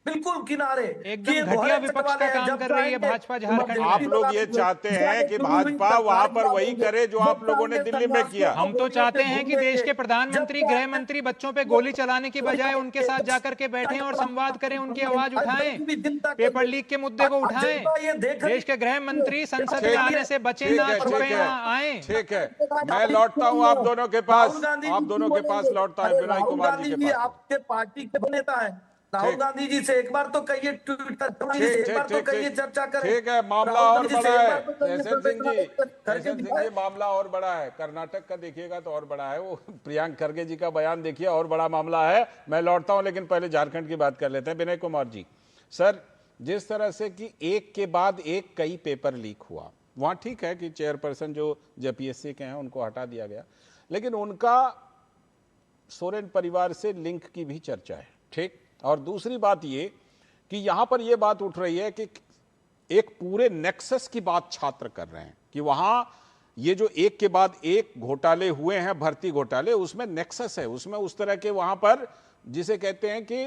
Speaker 17: बिल्कुल किनारे,
Speaker 18: एकदम घटिया विपक्ष का काम कर रही है भाजपा झारखंड में।
Speaker 1: आप लोग ये चाहते हैं कि भाजपा वहां पर वही करे जो आप लोगों ने दिल्ली में किया।
Speaker 18: हम तो चाहते हैं कि देश के प्रधानमंत्री, गृह मंत्री बच्चों पे गोली चलाने की बजाय उनके साथ जाकर के बैठें और संवाद करें, उनकी आवाज उठाएं, पेपर लीक के मुद्दे को उठाएं। देश के गृह मंत्री संसद में आने से बचें ना, छुपे ना, आए।
Speaker 1: ठीक है, मैं लौटता हूँ आप दोनों के पास, लौटता है विनय कुमार जी के पास।
Speaker 17: आपके पार्टी के नेता है राहुल गांधी जी से एक बार तो कहिए, ट्विटर एक बार तो कहिए, चर्चा करें।
Speaker 1: ठीक है, मामला और बड़ा है जयसेन सिंह जी, मामला और बड़ा है। कर्नाटक का देखिएगा तो और बड़ा है, वो प्रियंक खरगे जी का बयान देखिए, और बड़ा मामला है। मैं लौटता हूं, लेकिन पहले झारखंड की बात कर लेते हैं। विनय कुमार जी, सर, जिस तरह से कि एक के बाद एक कई पेपर लीक हुआ, वहां ठीक है कि चेयरपर्सन जो जेपीएससी के हैं उनको हटा दिया गया, लेकिन उनका सोरेन परिवार से लिंक की भी चर्चा है, ठीक। और दूसरी बात ये कि यहां पर यह बात उठ रही है कि एक पूरे नेक्सस की बात छात्र कर रहे हैं कि वहां ये जो एक के बाद एक घोटाले हुए हैं, भर्ती घोटाले, उसमें नेक्सस है, उसमें उस तरह के वहां पर जिसे कहते हैं कि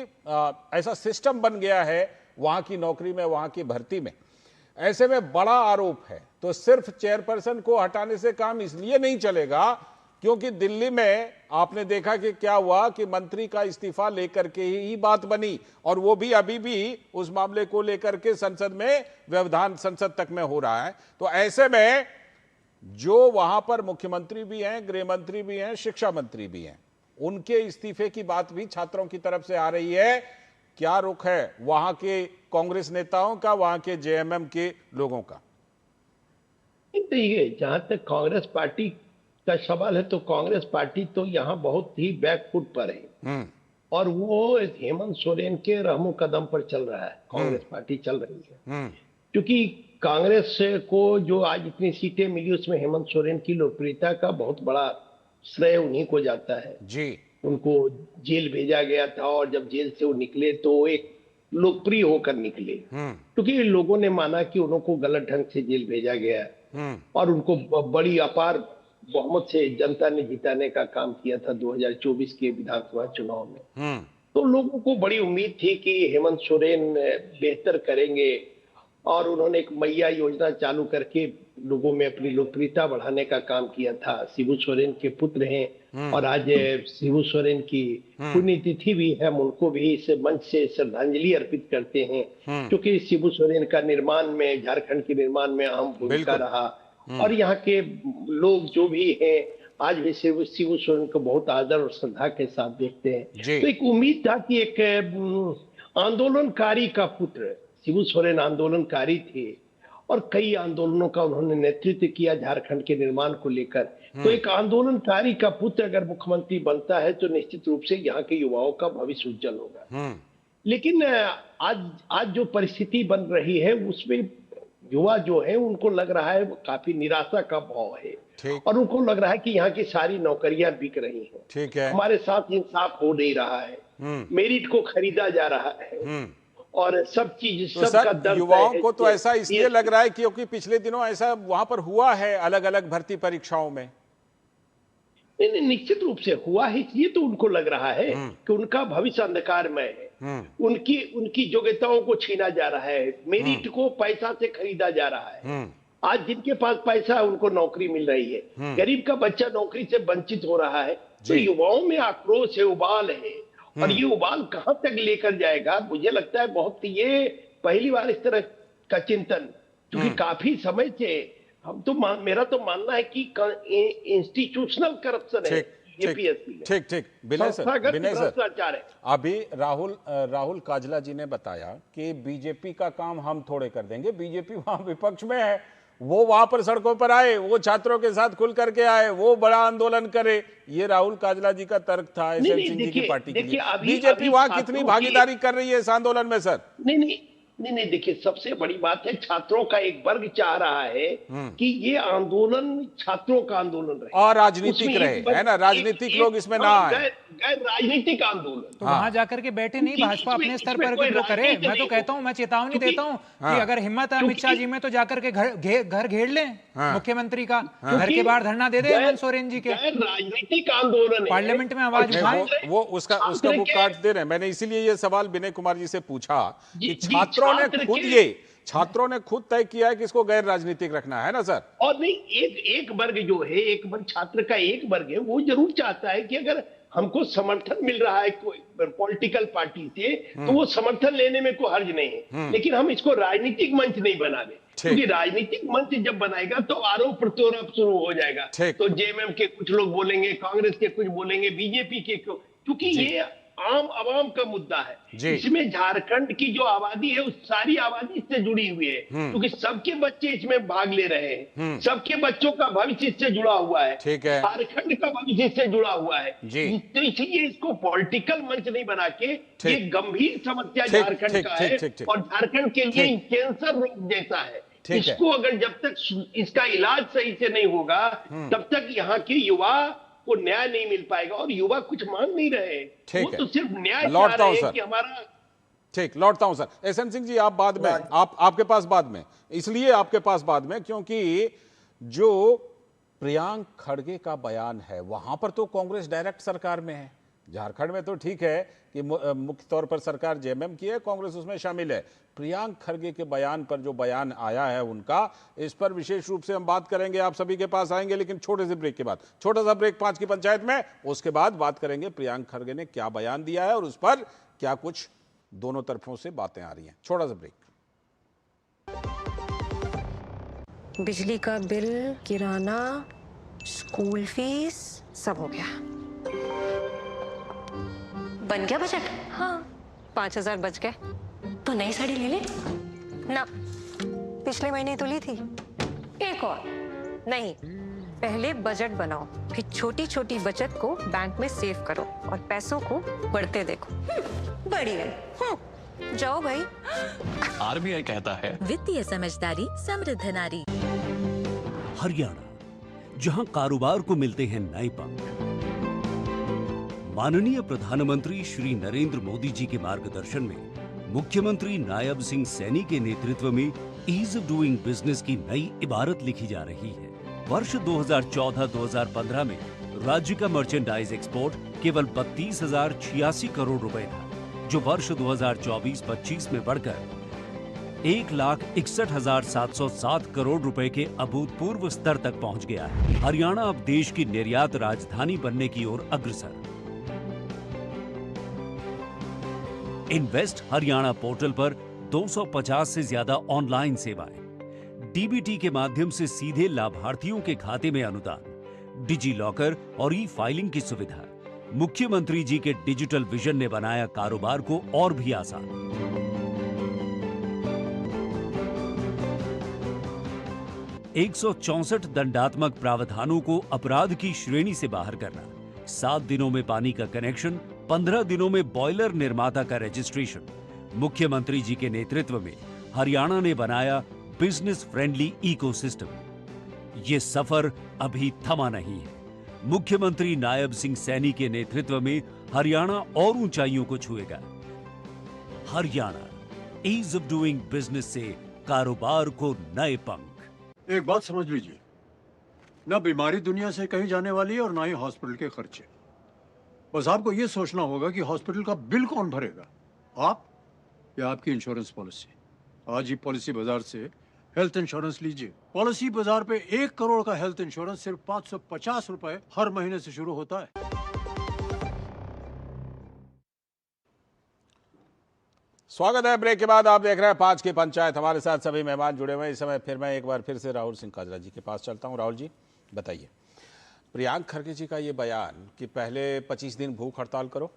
Speaker 1: ऐसा सिस्टम बन गया है वहां की नौकरी में, वहां की भर्ती में। ऐसे में बड़ा आरोप है, तो सिर्फ चेयरपर्सन को हटाने से काम इसलिए नहीं चलेगा क्योंकि दिल्ली में आपने देखा कि क्या हुआ कि मंत्री का इस्तीफा लेकर के ही बात बनी, और वो भी अभी भी उस मामले को लेकर के संसद में, व्यवधान संसद तक में हो रहा है। तो ऐसे में जो वहां पर मुख्यमंत्री भी हैं, गृह मंत्री भी हैं, शिक्षा मंत्री भी हैं, उनके इस्तीफे की बात भी छात्रों की तरफ से आ रही है। क्या रुख है वहां के कांग्रेस नेताओं का, वहां के जेएमएम के लोगों का?
Speaker 16: देखिए, जहां तक कांग्रेस पार्टी का सवाल है तो कांग्रेस पार्टी तो यहाँ बहुत ही बैकफुट पर है, और वो हेमंत सोरेन के रहमो कदम पर चल रहा है। कांग्रेस पार्टी चल रही है क्योंकि कांग्रेस को जो आज इतनी सीटें मिली उसमें हेमंत सोरेन की लोकप्रियता का बहुत बड़ा श्रेय उन्हीं को जाता है
Speaker 1: जी।
Speaker 16: उनको जेल भेजा गया था, और जब जेल से वो निकले तो एक लोकप्रिय होकर निकले, क्योंकि लोगों ने माना कि उनको गलत ढंग से जेल भेजा गया और उनको बड़ी अपार बहुमत से जनता ने जिताने का काम किया था 2024 के विधानसभा चुनाव में। तो लोगों को बड़ी उम्मीद थी कि हेमंत सोरेन बेहतर करेंगे, और उन्होंने एक मैया योजना चालू करके लोगों में अपनी लोकप्रियता बढ़ाने का काम किया था। शिबू सोरेन के पुत्र हैं, और आज शिबू सोरेन की पुण्यतिथि भी है, हम उनको भी इस मंच से श्रद्धांजलि अर्पित करते हैं, क्योंकि शिबू सोरेन का निर्माण में, झारखंड के निर्माण में अहम भूमिका रहा। और यहाँ के लोग जो भी हैं आज भी शिबू सोरेन को बहुत आदर और श्रद्धा के साथ देखते हैं। तो एक उम्मीद था कि एक आंदोलनकारी का पुत्र, शिबू सोरेन आंदोलनकारी थे और कई आंदोलनों का उन्होंने नेतृत्व किया झारखंड के निर्माण को लेकर। तो एक आंदोलनकारी का पुत्र अगर मुख्यमंत्री बनता है तो निश्चित रूप से यहाँ के युवाओं का भविष्य उज्जवल होगा। लेकिन आज जो परिस्थिति बन रही है उसमें युवा जो है उनको लग रहा है काफी निराशा का भाव है, और उनको लग रहा है कि यहाँ की सारी नौकरियां बिक रही हैं।
Speaker 1: ठीक है,
Speaker 16: हमारे साथ इंसाफ हो नहीं रहा है, मेरिट को खरीदा जा रहा है, और सब चीज
Speaker 1: तो
Speaker 16: सबका दर्द
Speaker 1: युवाओं को तो ऐसा इसलिए लग रहा है क्योंकि पिछले दिनों ऐसा वहां पर हुआ है अलग अलग भर्ती परीक्षाओं में।
Speaker 16: नहीं, निश्चित रूप से हुआ है, इसलिए तो उनको लग रहा है कि उनका भविष्य अंधकारमय है। उनकी योग्यताओं को छीना जा रहा है, मेरिट को पैसा से खरीदा जा रहा है। आज जिनके पास पैसा है उनको नौकरी मिल रही है, गरीब का बच्चा नौकरी से वंचित हो रहा है। तो युवाओं में आक्रोश है, उबाल है, और ये उबाल कहां तक लेकर जाएगा मुझे लगता है बहुत, ये पहली बार इस तरह का चिंतन, क्योंकि काफी समय से हम तो मेरा तो मानना है कि इंस्टीट्यूशनल करप्शन है जेपीएससी में।
Speaker 1: ठीक विनय सर,
Speaker 16: भ्रष्टाचार है।
Speaker 1: अभी राहुल काजला जी ने बताया कि बीजेपी का काम हम थोड़े कर देंगे, बीजेपी वहां विपक्ष में है, वो वहां पर सड़कों पर आए, वो छात्रों के साथ खुल करके आए, वो बड़ा आंदोलन करे। ये राहुल काजला जी का तर्क था एसएन सिंह जी की पार्टी के लिए। बीजेपी वहां कितनी भागीदारी कर रही है इस आंदोलन में सर?
Speaker 16: नहीं, देखिए सबसे बड़ी बात है, छात्रों का एक वर्ग चाह रहा है कि ये आंदोलन छात्रों का आंदोलन रहे
Speaker 1: और राजनीतिक रहे, है ना, राजनीतिक लोग इसमें ना आए,
Speaker 16: गैर राजनीतिक आंदोलन।
Speaker 18: तो वहां जाकर के बैठे नहीं, भाजपा अपने स्तर पर वो करे। मैं तो कहता हूं, मैं चेतावनी देता हूं कि अगर हिम्मत है अमित शाह जी में तो जाकर के घर घेर लें मुख्यमंत्री का, घर के बाहर धरना दे दे हेमंत सोरेन जी के।
Speaker 16: राजनीतिक आंदोलन
Speaker 18: पार्लियामेंट में आवाज उठाएं।
Speaker 1: वो उसका बुक काट दे रहे हैं। मैंने इसीलिए ये सवाल विनय कुमार जी से पूछा कि छात्रों ने खुद तय किया है कि इसको गैर राजनीतिक रखना है ना सर?
Speaker 16: और नहीं, एक वर्ग जो है, एक वर्ग छात्र का एक वर्ग है, वो जरूर चाहता है कि अगर हमको समर्थन मिल रहा है कोई पॉलिटिकल पार्टी से तो वो समर्थन लेने में कोई हर्ज नहीं है, लेकिन हम इसको राजनीतिक मंच नहीं बना दे, क्योंकि राजनीतिक मंच जब बनाएगा तो आरोप प्रत्यारोप शुरू हो जाएगा। तो जेएमएम के कुछ लोग बोलेंगे, कांग्रेस के कुछ बोलेंगे, बीजेपी के, क्योंकि ये आम आवाम का मुद्दा है। इसमें झारखंड की जो आबादी है, उस सारी आबादी इससे जुड़ी हुई है, क्योंकि सबके बच्चे इसमें भाग ले रहे हैं, सबके बच्चों का भविष्य इससे जुड़ा हुआ है, झारखंड का भविष्य इससे जुड़ा हुआ है। तो इसलिए इसको पॉलिटिकल मंच नहीं बना के, ये गंभीर समस्या झारखंड का है और झारखंड के लिए कैंसर रोग जैसा है। इसको अगर जब तक इसका इलाज सही से नहीं होगा तब तक यहाँ के युवा को न्याय नहीं मिल पाएगा, और युवा कुछ मांग नहीं रहे, वो तो सिर्फ न्याय चाह रहे हैं कि हमारा।
Speaker 1: ठीक, लौटता हूं सर। एसएन सिंह जी, आप बाद में, आपके पास बाद में, इसलिए आपके पास बाद में क्योंकि जो प्रियांक खड़गे का बयान है वहां पर तो कांग्रेस डायरेक्ट सरकार में है। झारखंड में तो ठीक है कि मुख्य तौर पर सरकार जेएमएम की है, कांग्रेस उसमें शामिल है। प्रियांक खड़गे के बयान पर जो बयान आया है उनका, इस पर विशेष रूप से हम बात करेंगे, आप सभी के पास आएंगे, लेकिन छोटे से ब्रेक के बाद। छोटा सा ब्रेक 5 की पंचायत में, उसके बाद बात करेंगे प्रियांक खड़गे ने क्या बयान दिया है और उस पर क्या कुछ दोनों तरफों से बातें आ रही हैं। छोटा सा ब्रेक।
Speaker 19: बिजली का बिल, किराना, स्कूल फीस सब हो गया। बन गया बजट? हाँ, 5000 बच गए। तो नई साड़ी ले ले ना, पिछले महीने तो ली थी। एक और नहीं, पहले बजट बनाओ, फिर छोटी छोटी बचत को बैंक में सेव करो और पैसों को बढ़ते देखो। बढ़ी गई। जाओ भाई।
Speaker 20: आरबीआई कहता है,
Speaker 21: वित्तीय समझदारी समृद्ध नारी।
Speaker 22: हरियाणा, जहां कारोबार को मिलते हैं नए पंख। माननीय प्रधानमंत्री श्री नरेंद्र मोदी जी के मार्गदर्शन में मुख्यमंत्री नायब सिंह सैनी के नेतृत्व में ईज ऑफ डूइंग बिजनेस की नई इबारत लिखी जा रही है। वर्ष 2014-2015 में राज्य का मर्चेंडाइज एक्सपोर्ट केवल 32,086 करोड़ रुपए था, जो वर्ष 2024-25 में बढ़कर 1,61,707 करोड़ रुपए के अभूतपूर्व स्तर तक पहुंच गया है। हरियाणा अब देश की निर्यात राजधानी बनने की ओर अग्रसर। इन्वेस्ट हरियाणा पोर्टल पर 250 से ज्यादा ऑनलाइन सेवाएं, डीबीटी के माध्यम से सीधे लाभार्थियों के खाते में अनुदान, डिजी लॉकर और ई फाइलिंग की सुविधा। मुख्यमंत्री जी के डिजिटल विजन ने बनाया कारोबार को और भी आसान। 164 दंडात्मक प्रावधानों को अपराध की श्रेणी से बाहर करना, 7 दिनों में पानी का कनेक्शन, 15 दिनों में बॉयलर निर्माता का रजिस्ट्रेशन। मुख्यमंत्री जी के नेतृत्व में हरियाणा ने बनाया बिजनेस फ्रेंडली इकोसिस्टम। ये सफर अभी थमा नहीं है। मुख्यमंत्री नायब सिंह सैनी के नेतृत्व में हरियाणा और ऊंचाइयों को छुएगा। Haryana, ease of doing business से कारोबार को नए पंख।
Speaker 23: एक बात समझ लीजिए,
Speaker 2: ना बीमारी दुनिया से कहीं जाने वाली है और ना ही हॉस्पिटल के खर्चे। बस आपको ये सोचना होगा कि हॉस्पिटल का बिल कौन भरेगा, आप या आपकी इंश्योरेंस पॉलिसी। आज ही पॉलिसी बाजार से हेल्थ इंश्योरेंस लीजिए। पॉलिसी बाजार पे 1 करोड़ का हेल्थ इंश्योरेंस सिर्फ 550 रुपए हर महीने से शुरू होता है।
Speaker 1: स्वागत है। ब्रेक के बाद आप देख रहे हैं 5 की पंचायत। हमारे साथ सभी मेहमान जुड़े हुए हैं। इस समय फिर मैं एक बार फिर से राहुल सिंह काजरा जी के पास चलता हूं। राहुल जी बताइए, प्रियांक खड़गे जी का ये बयान कि पहले 25 दिन भूख हड़ताल करो,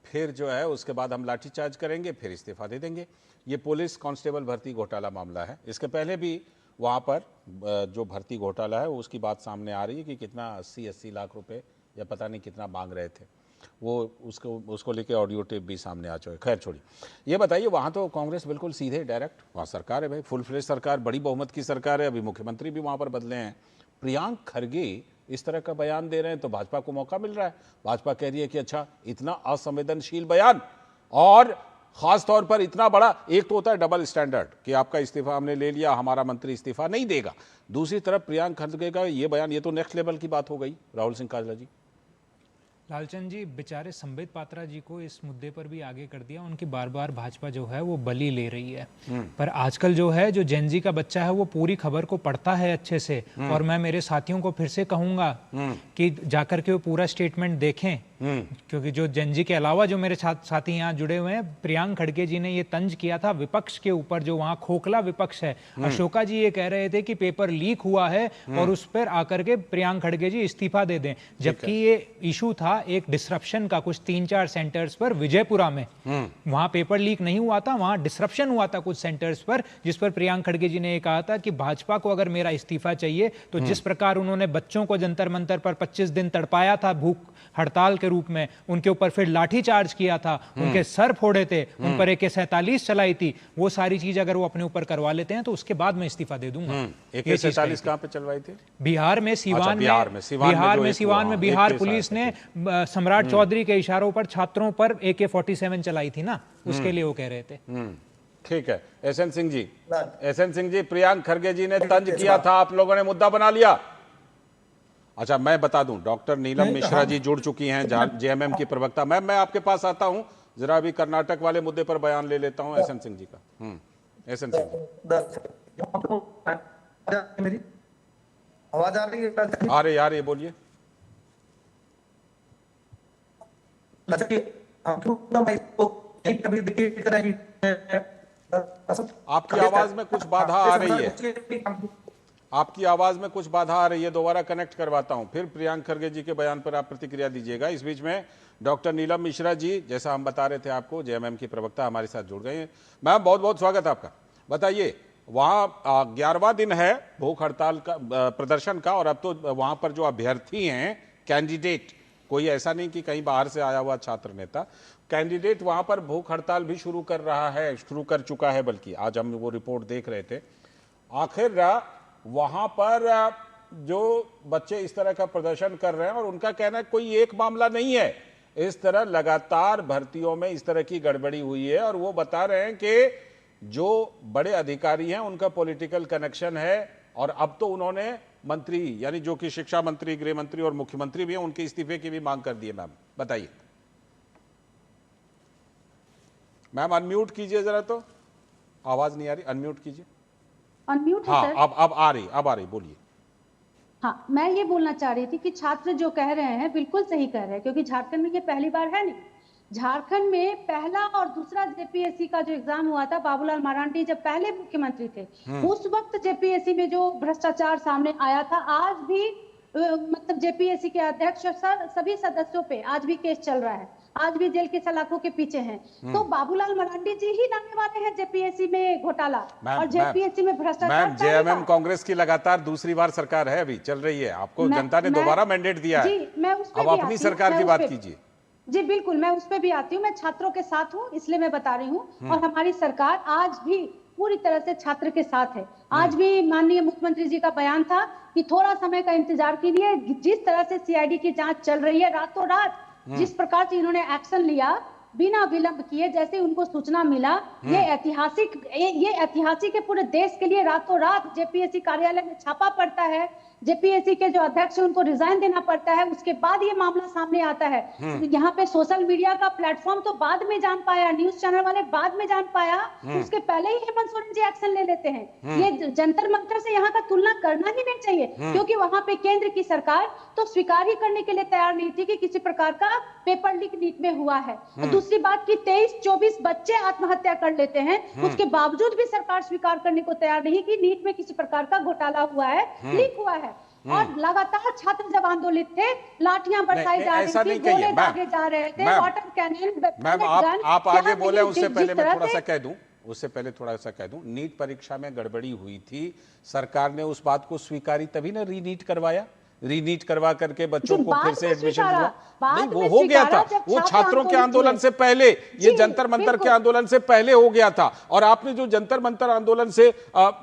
Speaker 1: फिर जो है उसके बाद हम लाठीचार्ज करेंगे, फिर इस्तीफा दे देंगे। ये पुलिस कांस्टेबल भर्ती घोटाला मामला है। इसके पहले भी वहाँ पर जो भर्ती घोटाला है उसकी बात सामने आ रही है कि कितना 80 लाख रुपए या पता नहीं कितना मांग रहे थे, वो उसको लेके ऑडियो टेप भी सामने आ चुके। खैर छोड़िए, ये बताइए, वहाँ तो कांग्रेस बिल्कुल सीधे डायरेक्ट वहाँ सरकार है भाई, फुल फ्लेज सरकार, बड़ी बहुमत की सरकार है। अभी मुख्यमंत्री भी वहाँ पर बदले हैं। प्रियांक खड़गे इस तरह का बयान दे रहे हैं तो भाजपा को मौका मिल रहा है। भाजपा कह रही है कि अच्छा, इतना असंवेदनशील बयान और खास तौर पर इतना बड़ा, एक तो होता है डबल स्टैंडर्ड कि आपका इस्तीफा हमने ले लिया, हमारा मंत्री इस्तीफा नहीं देगा। दूसरी तरफ प्रियांक खड़गे का ये बयान, ये तो नेक्स्ट लेवल की बात हो गई। राहुल सिंह काजला जी।
Speaker 18: लालचंद जी, बेचारे संबित पात्रा जी को इस मुद्दे पर भी आगे कर दिया। उनकी बार बार भाजपा जो है वो बलि ले रही है। पर आजकल जो है, जो जेनजी का बच्चा है वो पूरी खबर को पढ़ता है अच्छे से। और मैं मेरे साथियों को फिर से कहूंगा कि जाकर के वो पूरा स्टेटमेंट देखें, क्योंकि जो जेनजी के अलावा जो मेरे साथी यहाँ जुड़े हुए हैं, प्रियांक खड़गे जी ने ये तंज किया था विपक्ष के ऊपर, जो वहाँ खोखला विपक्ष है। अशोका जी ये कह रहे थे कि पेपर लीक हुआ है और उस पर आकर के प्रियांक खड़गे जी इस्तीफा दे दें, जबकि ये इशू था एक डिसरप्शन का कुछ 3-4 सेंटर्स पर विजयपुरा में। वहां पेपर लीक नहीं हुआ था, वहां डिसरप्शन हुआ था कुछ सेंटर्स पर, जिस पर प्रियांक खड़गे जी ने कहा था कि भाजपा को अगर मेरा इस्तीफा चाहिए तो जिस प्रकार उन्होंने बच्चों को जंतर मंतर पर 25 दिन तड़पाया था भूख हड़ताल के रूप में, उनके ऊपर फिर लाठीचार्ज किया था, उनके सर फोड़े थे, उन पर AK-47 चलाई थी, वो सारी चीज अगर वो अपने ऊपर करवा लेते हैं तो उसके बाद मैं इस्तीफा दे दूंगा।
Speaker 1: AK-47 कहां पे चलवाई थी?
Speaker 18: बिहार में सिवान में बिहार पुलिस ने सम्राट चौधरी के इशारों पर छात्रों पर AK-47 चलाई थी ना, उसके लिए वो कह रहे थे।
Speaker 1: ठीक है। एसएन सिंह जी, प्रियांक खड़गे जी ने तंज किया था, आप लोगों ने मुद्दा बना लिया। अच्छा, मैं बता दूं, डॉक्टर नीलम मिश्रा जी जुड़ चुकी हैं, JMM की प्रवक्ता। मैं आपके पास आता हूं, जरा अभी कर्नाटक वाले मुद्दे पर बयान ले लेता हूं एसएन सिंह जी का। एसएन सिंह जी,
Speaker 17: मेरी आवाज आ रही है?
Speaker 1: आ रही है, बोलिए। आपकी आवाज में कुछ बाधा आ रही है, आपकी आवाज में कुछ बाधा आ रही है, दोबारा कनेक्ट करवाता हूं, फिर प्रियांक खड़गे जी के बयान पर आप प्रतिक्रिया दीजिएगा। इस बीच में डॉक्टर नीलम मिश्रा जी, जैसा हम बता रहे थे आपको, JMM की प्रवक्ता हमारे साथ जुड़ गए हैं। मैम, बहुत बहुत स्वागत है आपका। बताइए, वहाँ 11वां दिन है भूख हड़ताल का, प्रदर्शन का, और अब तो वहाँ पर जो अभ्यर्थी हैं, कैंडिडेट, कोई ऐसा नहीं कि कहीं बाहर से आया हुआ छात्र नेता, कैंडिडेट वहाँ पर भूख हड़ताल भी शुरू कर चुका है, बल्कि आज हम वो रिपोर्ट देख रहे थे। आखिर वहां पर जो बच्चे इस तरह का प्रदर्शन कर रहे हैं, और उनका कहना है कोई एक मामला नहीं है, इस तरह लगातार भर्तियों में इस तरह की गड़बड़ी हुई है, और वो बता रहे हैं कि जो बड़े अधिकारी हैं उनका पॉलिटिकल कनेक्शन है, और अब तो उन्होंने मंत्री, यानी जो कि शिक्षा मंत्री, गृह मंत्री और मुख्यमंत्री भी हैं, उनके इस्तीफे की भी मांग कर दी है। मैम बताइए। मैम अनम्यूट कीजिए जरा, तो आवाज नहीं आ रही, अनम्यूट कीजिए।
Speaker 3: अनम्यूट है सर?
Speaker 1: अब आ रही, बोलिए।
Speaker 3: हाँ, मैं ये बोलना चाह रही थी कि छात्र जो कह रहे हैं बिल्कुल सही कह रहे हैं, क्योंकि झारखंड में ये पहली बार है नहीं। झारखंड में पहला और दूसरा JPSC का जो एग्जाम हुआ था, बाबूलाल मरांडी जब पहले मुख्यमंत्री थे, उस वक्त JPSC में जो भ्रष्टाचार सामने आया था, आज भी मतलब JPSC के अध्यक्ष सर सभी सदस्यों पे आज भी केस चल रहा है, आज भी जेल के सलाखों के पीछे हैं। तो बाबूलाल मरांडी जी ही लाने वाले हैं JPSC में घोटाला और JPSC में भ्रष्टाचार।
Speaker 1: मैम, JMM कांग्रेस की लगातार दूसरी बार सरकार है, अभी चल रही है, आपको जनता ने दोबारा मैंडेट दिया है, अब अपनी सरकार की बात कीजिए।
Speaker 3: जी बिल्कुल, मैं उस पर भी आती हूँ, मैं छात्रों के साथ हूँ, इसलिए मैं बता रही हूँ। और हमारी सरकार आज भी पूरी तरह से छात्र के साथ है। आज भी माननीय मुख्यमंत्री जी का बयान था कि थोड़ा समय का इंतजार कीजिए। जिस तरह से CID की जांच चल रही है, रातों रात जिस प्रकार से इन्होंने एक्शन लिया, बिना विलंब किए, जैसे उनको सूचना मिला, ये ऐतिहासिक है पूरे देश के लिए। रातों रात जेपीएससी कार्यालय में छापा पड़ता है, जेपीएससी के जो अध्यक्ष है उनको रिजाइन देना पड़ता है, उसके बाद ये मामला सामने आता है। यहाँ पे सोशल मीडिया का प्लेटफॉर्म तो बाद में जान पाया, न्यूज चैनल वाले बाद में जान पाया, उसके पहले ही हेमंत सोरेन जी एक्शन ले लेते हैं। ये जंतर मंतर से यहाँ का तुलना करना ही नहीं चाहिए, क्योंकि वहां पे केंद्र की सरकार तो स्वीकार ही करने के लिए तैयार नहीं थी कि किसी प्रकार का पेपर लीक नीट में हुआ है। दूसरी बात की 23-24 बच्चे आत्महत्या कर लेते हैं, उसके बावजूद भी सरकार स्वीकार करने को तैयार नहीं कि नीट में किसी प्रकार का घोटाला हुआ है, लीक हुआ है। और लगातार छात्र जब आंदोलित थे, लाठियां बरसाई जा रही थी, गोले दागे जा रहे थे, वाटर कैनन,
Speaker 1: मैम आप आगे बोले उससे पहले मैं थोड़ा सा कह दूं, नीट परीक्षा में गड़बड़ी हुई थी, सरकार ने उस बात को स्वीकारी तभी ना रीनीट करवाया, रीनीट करवा करके बच्चों को फिर से एडमिशन दिया। नहीं, वो हो गया था, वो छात्रों के आंदोलन से पहले, ये जंतर मंतर के आंदोलन से पहले हो गया था। और आपने जो जंतर मंतर आंदोलन से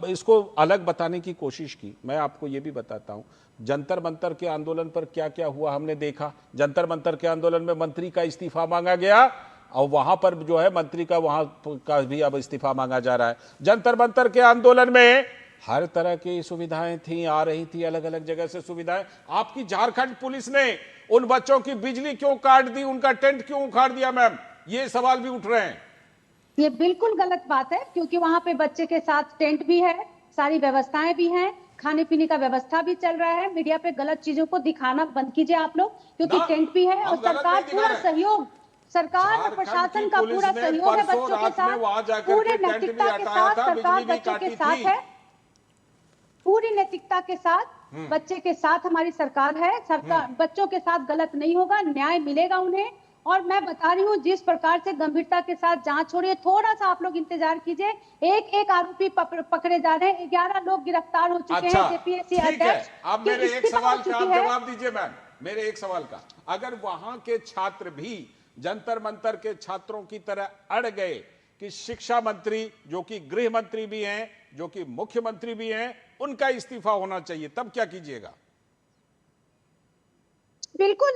Speaker 1: इसको अलग बताने की कोशिश की, मैं आपको ये भी बताता हूं, जंतर मंतर के आंदोलन पर क्या क्या हुआ हमने देखा। जंतर मंतर के आंदोलन में मंत्री का इस्तीफा मांगा गया, और वहां पर जो है मंत्री का वहां का भी अब इस्तीफा मांगा जा रहा है। जंतर मंतर के आंदोलन में हर तरह की सुविधाएं थी, आ रही थी अलग अलग जगह से सुविधाएं। आपकी झारखंड पुलिस ने उन बच्चों की बिजली क्यों काट दी, उनका टेंट क्यों उखाड़ दिया मैम, ये सवाल भी उठ रहे हैं।
Speaker 3: ये बिल्कुल गलत बात है, क्योंकि वहां पे बच्चे के साथ टेंट भी है, सारी व्यवस्थाएं भी हैं, खाने पीने का व्यवस्था भी चल रहा है। मीडिया पे गलत चीजों को दिखाना बंद कीजिए आप लोग, क्योंकि टेंट भी है और सरकार पूरा सहयोग, सरकार और प्रशासन का पूरा सहयोग है बच्चों के साथ, पूरे नैतिकता के साथ सरकार बच्चों के साथ है, पूरी नैतिकता के साथ बच्चे के साथ हमारी सरकार है। सरकार बच्चों के साथ गलत नहीं होगा, न्याय मिलेगा उन्हें। और मैं बता रही हूँ, जिस प्रकार से गंभीरता के साथ जांच हो रही है, थोड़ा सा आप लोग इंतजार कीजिए, एक एक आरोपी पकड़े जा रहे हैं, 11 लोग गिरफ्तार हो चुके हैं। जेपीएससी अध्यक्ष,
Speaker 1: अब मेरे एक सवाल का आप जवाब दीजिए मैम, मेरे एक सवाल का, अगर वहां के छात्र भी जंतर मंतर के छात्रों की तरह अड़ गए कि शिक्षा मंत्री, जो कि गृह मंत्री भी हैं, जो कि मुख्यमंत्री भी हैं, उनका इस्तीफा होना चाहिए, तब क्या कीजिएगा?
Speaker 3: बिल्कुल,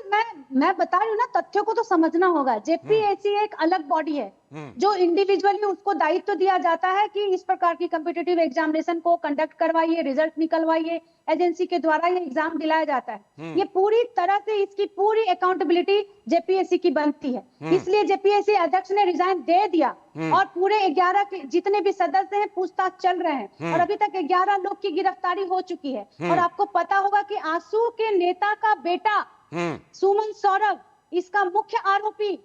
Speaker 3: मैं बता रही हूँ ना, तथ्यों को तो समझना होगा। जेपीएससी एक अलग बॉडी है जो इंडिविजुअली उसको दायित्व दिया जाता है कि इस प्रकार की कॉम्पिटिटिव एग्जामिनेशन को कंडक्ट करवाइए, रिजल्ट निकलवाइए, एजेंसी के द्वारा ये एग्जाम दिलाया जाता है। ये पूरी तरह से इसकी पूरी अकाउंटेबिलिटी जेपीएससी की बनती है, इसलिए जेपीएससी अध्यक्ष ने रिजाइन दे दिया और पूरे 11 के जितने भी सदस्य हैं पूछताछ चल रहे हैं और अभी तक 11 लोग की गिरफ्तारी हो चुकी है। और आपको पता होगा कि आंसू के नेता का बेटा सुमन सौरभ इसका मुख्य आरोपी,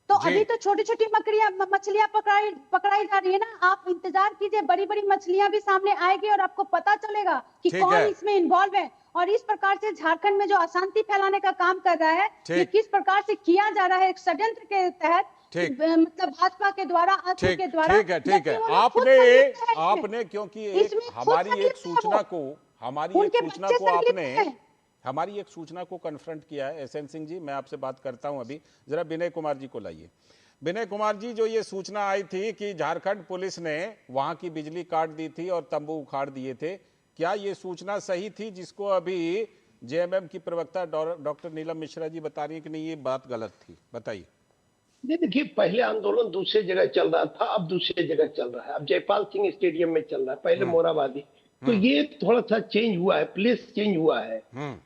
Speaker 3: तो अभी तो छोटी छोटी मछलियां पकड़ाई जा रही है ना। आप इंतजार कीजिए, बड़ी बड़ी मछलियां भी सामने आएगी और आपको पता चलेगा कि कौन इसमें इन्वॉल्व है। और इस प्रकार से झारखंड में जो अशांति फैलाने का काम कर रहा है, ये किस प्रकार से किया जा रहा है, एक षड्यंत्र के तहत, मतलब भाजपा के द्वारा, के द्वारा।
Speaker 1: ठीक है, आपने क्योंकि हमारी एक सूचना को कन्फ्रंट किया है। एसएन सिंह जी, मैं आपसे बात करता हूं अभी, जरा विनय कुमार जी को लाइए। विनय कुमार जी, जो ये सूचना आई थी कि झारखंड पुलिस ने वहां की बिजली काट दी थी और तंबू उखाड़ दिए थे, क्या ये सूचना सही थी, जिसको अभी जेएमएम की प्रवक्ता डॉक्टर नीलम मिश्रा जी बता रही है कि नहीं ये बात गलत थी? बताइए।
Speaker 16: देखिए, पहले आंदोलन दूसरी जगह चल रहा था, अब दूसरी जगह चल रहा है। अब जयपाल सिंह स्टेडियम में चल रहा है, पहले मोराबादी। तो ये थोड़ा सा चेंज हुआ है, प्लेस चेंज हुआ है।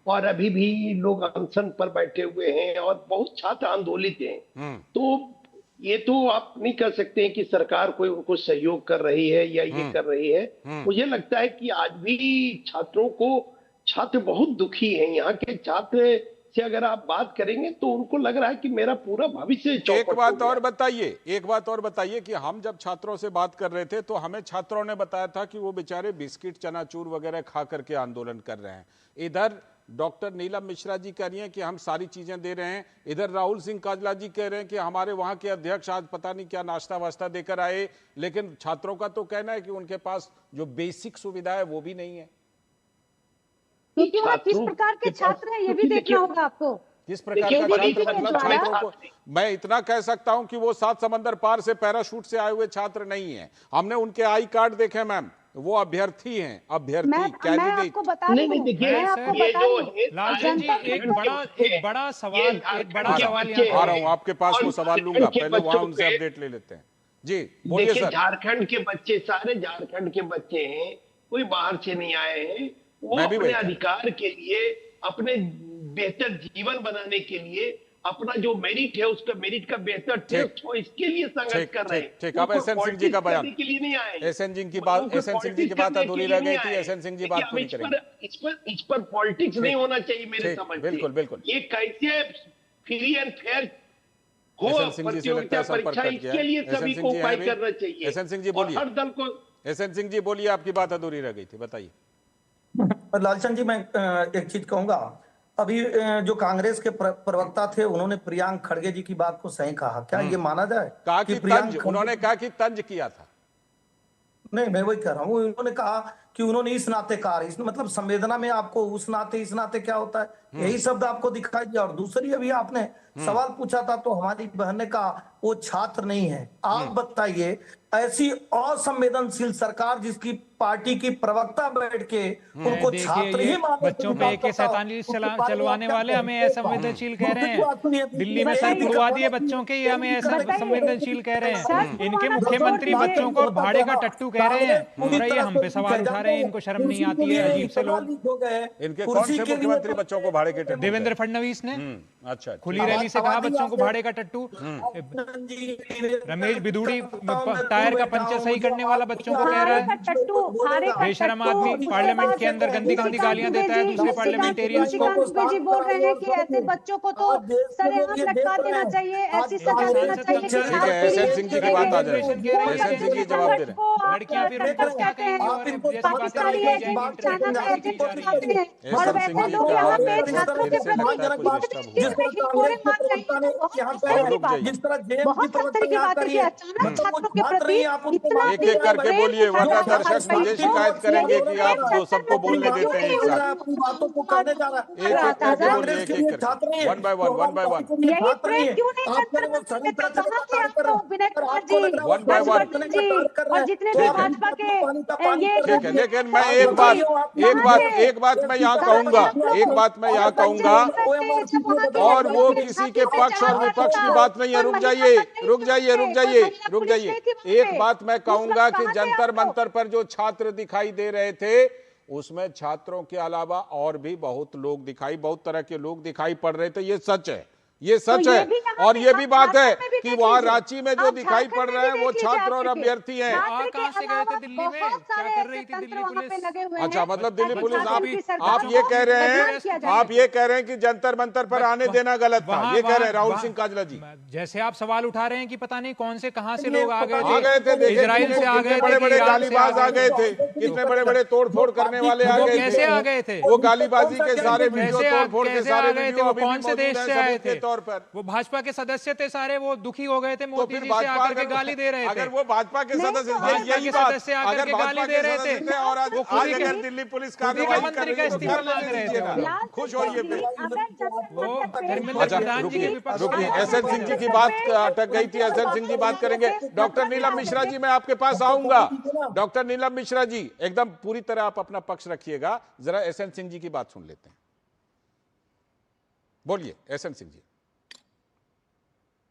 Speaker 16: और अभी भी लोग अनशन पर बैठे हुए हैं और बहुत छात्र आंदोलित हैं। तो ये तो आप नहीं कह सकते हैं कि सरकार कोई उनको सहयोग कर रही है या ये कर रही है। मुझे लगता है कि आज भी छात्र बहुत दुखी हैं। यहाँ के छात्र से अगर आप बात करेंगे तो उनको लग रहा है कि मेरा पूरा भविष्य चौपट।
Speaker 1: एक बात और बताइए कि हम जब छात्रों से बात कर रहे थे तो हमें छात्रों ने बताया था कि वो बेचारे बिस्किट, चनाचूर वगैरह खा करके आंदोलन कर रहे हैं। इधर डॉक्टर नीलम मिश्रा जी कह रही हैं कि हम सारी चीजें दे रहे हैं, इधर राहुल सिंह काजला जी कह रहे हैं कि हमारे वहां के अध्यक्ष आज पता नहीं क्या नाश्ता वास्ता देकर आए। लेकिन छात्रों का तो कहना है कि उनके पास जो बेसिक सुविधा है वो भी नहीं है।
Speaker 3: क्योंकि वह किस प्रकार के छात्र हैं ये भी देखना होगा आपको,
Speaker 1: किस प्रकार का छात्रों को। मैं इतना कह सकता हूं कि वो 7 समंदर पार से पैराशूट से आए हुए छात्र नहीं है। हमने उनके आई कार्ड देखे मैम, वो अभ्यर्थी हैं, अभ्यर्थी
Speaker 3: मैं
Speaker 1: कैंडिडेट।
Speaker 3: आपको बता रही हूँ, मैं आपको बता रही हूँ।
Speaker 18: लालचंद जी एक बड़ा सवाल
Speaker 1: आ रहा हूँ आपके पास, वो सवाल लूंगा, पहले वहां उनसे अपडेट ले लेते हैं। जी बोलिए
Speaker 16: देखिए,
Speaker 1: सर।
Speaker 16: झारखंड के बच्चे सारे झारखंड के बच्चे हैं, कोई बाहर से नहीं आए हैं। वो
Speaker 1: मैं भी
Speaker 16: अपने
Speaker 1: वही
Speaker 16: अधिकार के लिए, अपने बेहतर जीवन बनाने के लिए, अपना जो मेरिट है उसका मेरिट का बेहतर टेस्ट हो, इसके लिए संघर्ष कर रहे हैं।
Speaker 1: ठीक, अब एसएन सिंह जी का बयान
Speaker 16: के लिए नहीं आए।
Speaker 1: एसएन सिंह की बात अधूरी रह गई थी, एसएन सिंह जी बात पूरी करेंगे।
Speaker 16: इस पर पॉलिटिक्स नहीं होना चाहिए मेरे समझ से।
Speaker 1: बिल्कुल बिल्कुल।
Speaker 16: ये कैसे फ्री एंड फेयर हो
Speaker 1: एसएन सिंह जी से लगता है संपर्क
Speaker 16: परीक्षा,
Speaker 1: कट गया
Speaker 16: इसके लिए
Speaker 1: है।
Speaker 16: सभी को उपाय करना चाहिए।
Speaker 1: एसएन सिंह जी
Speaker 16: और
Speaker 1: बोलिए।
Speaker 16: हर दल को।
Speaker 1: एसएन सिंह जी बोलिए, आपकी बात अधूरी रह गई थी, बताइए।
Speaker 17: लालचंद जी, मैं एक चीज कहूंगा। अभी जो कांग्रेस के प्रवक्ता थे, उन्होंने प्रियांक खड़गे जी की बात को सही कहा। क्या ये माना जाए
Speaker 1: कहा कि तंज, उन्होंने कहा कि तंज किया था।
Speaker 17: नहीं, मैं वही कह रहा हूँ। उन्होंने कहा कि उन्होंने इस नाते कहा, इसमें मतलब संवेदना में आपको उस नाते इस नाते क्या होता है, यही शब्द आपको दिखाई दिया। और दूसरी, अभी आपने सवाल पूछा था तो हमारी बहन ने कहा वो छात्र नहीं है। आप बताइए, ऐसी असंवेदनशील सरकार जिसकी पार्टी की प्रवक्ता बैठ के उनको छात्र ही
Speaker 18: बच्चों पे AK-47 चलवाने वाले हमें असंवेदनशील कह रहे हैं। दिल्ली में सर उड़वा दिए बच्चों के, ये हमें असंवेदनशील कह रहे हैं। इनके मुख्यमंत्री बच्चों को भाड़े का टट्टू कह रहे हैं, और ये हम पे सवाल उठा रहे हैं। इनको शर्म नहीं आती है? अजीब से लोग।
Speaker 1: इनके कौन से मुख्यमंत्री बच्चों को भाड़े के टट्टू?
Speaker 18: देवेंद्र फडणवीस ने
Speaker 1: अच्छा
Speaker 18: खुली रैली से कहा बच्चों को भाड़े का टट्टू। रमेश बिदूड़ी टायर का पंचर सही करने वाला बच्चों को कह रहा है। बेशरम आदमी पार्लियामेंट के अंदर गंदी गंदी गालियां देता है दूसरे पार्लियामेंटेरियंस को।
Speaker 3: जी बोल रहे हैं कि ऐसे बच्चों को तो सरेआम लटका देना चाहिए, ऐसी सजा देना चाहिए।
Speaker 1: एसएन सिंह जी की बात आ जाए, एसएन सिंह जी जवाब दे रहे हैं।
Speaker 18: लड़कियां फिर उनको क्या कहेंगी? और ऐसी बातें
Speaker 3: और वैसे लोग यहाँ पे छात्रों के प्रति
Speaker 17: जिस तरह
Speaker 3: बहुत सख्त की बात है कि अचानक छात्रों के प्रति
Speaker 1: एक एक करके बोलिए, वरना दर्शक मुझे शिकायत करेंगे कि आप जो सबको बोलने देते हैं एक साथ।
Speaker 17: अपनी बातों को करने जा रहा है।
Speaker 1: एक एक करके बोलिए, एक एक करके, one by one, one by one,
Speaker 3: यही ट्रेन क्यों नहीं करते? कहाँ थे आपको Vinay Kumar ji,
Speaker 1: one by one
Speaker 3: जी, और जितने भी भाजपा के ये
Speaker 1: ठीक है। लेकिन मैं एक बात मैं यहाँ कहूंगा, और वो किसी के पक्ष और विपक्ष की बात नहीं है। रुक जाइए। एक बात मैं कहूंगा कि जंतर मंतर पर जो छात्र दिखाई दे रहे थे, उसमें छात्रों के अलावा और भी बहुत तरह के लोग दिखाई पड़ रहे थे। ये सच है, और ये भी बात है कि वहाँ रांची में जो दिखाई पड़ रहे हैं वो छात्र और अभ्यर्थी हैं।
Speaker 18: कहाँ से गए थे दिल्ली में? क्या कर रही थी दिल्ली पुलिस?
Speaker 1: अच्छा, मतलब दिल्ली पुलिस, आप ये कह रहे हैं कि जंतर मंतर पर आने देना गलत था, ये कह रहे हैं राहुल सिंह काजला जी।
Speaker 18: जैसे आप सवाल उठा रहे हैं कि पता नहीं कौन से कहाँ से लोग आ गए थे,
Speaker 1: इजराइल से आ गए, बड़े बड़े गालीबाज आ गए थे, कितने बड़े बड़े तोड़फोड़ करने वाले आ गए थे।
Speaker 18: कैसे आ गए थे?
Speaker 1: वो गालीबाजी के सारे वीडियो, तोड़फोड़ के सारे वीडियो
Speaker 18: वो कौन से देश से आए थे?
Speaker 1: पर
Speaker 18: वो भाजपा के सदस्य थे सारे, वो दुखी हो गए थे मोदी जी से आकर के गाली दे रहे थे।
Speaker 1: अगर वो भाजपा के सदस्य
Speaker 18: आकर के गाली दे रहे थे
Speaker 1: और आज अगर दिल्ली पुलिस कार्रवाई कर रही है तो
Speaker 18: इस्तीफा मांग रहे थे,
Speaker 1: खुश होइए।
Speaker 18: रुकिए,
Speaker 1: एसएन सिंह जी की बात अटक गई थी, एसएन सिंह जी बात करेंगे। डॉक्टर नीलम मिश्रा जी, मैं आपके पास आऊंगा। डॉक्टर नीलम मिश्रा जी, एकदम पूरी तरह आप अपना पक्ष रखिएगा। जरा एसएन सिंह जी की बात सुन लेते हैं। बोलिए एसएन सिंह जी।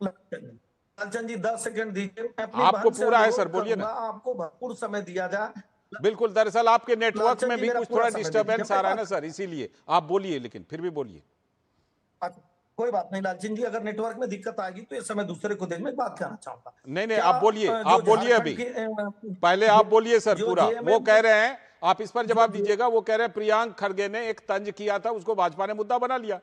Speaker 17: लालचंद जी 10 सेकंड दीजिए,
Speaker 1: आपको पूरा है सर, बोलिए ना।
Speaker 17: आपको भरपूर समय दिया जाए।
Speaker 1: बिल्कुल, दरअसल आपके नेटवर्क में भी कुछ थोड़ा डिस्टर्बेंस आ रहा है ना सर, इसीलिए आप बोलिए, लेकिन फिर भी बोलिए।
Speaker 17: कोई बात नहीं लालचंद जी, अगर नेटवर्क में दिक्कत आएगी तो इस समय दूसरे को देने में बात कहना चाहूंगा।
Speaker 1: नहीं, आप बोलिए अभी, पहले आप बोलिए सर पूरा। वो कह रहे हैं, आप इस पर जवाब दीजिएगा, वो कह रहे हैं प्रियांक खड़गे ने एक तंज किया था, उसको भाजपा ने मुद्दा बना लिया।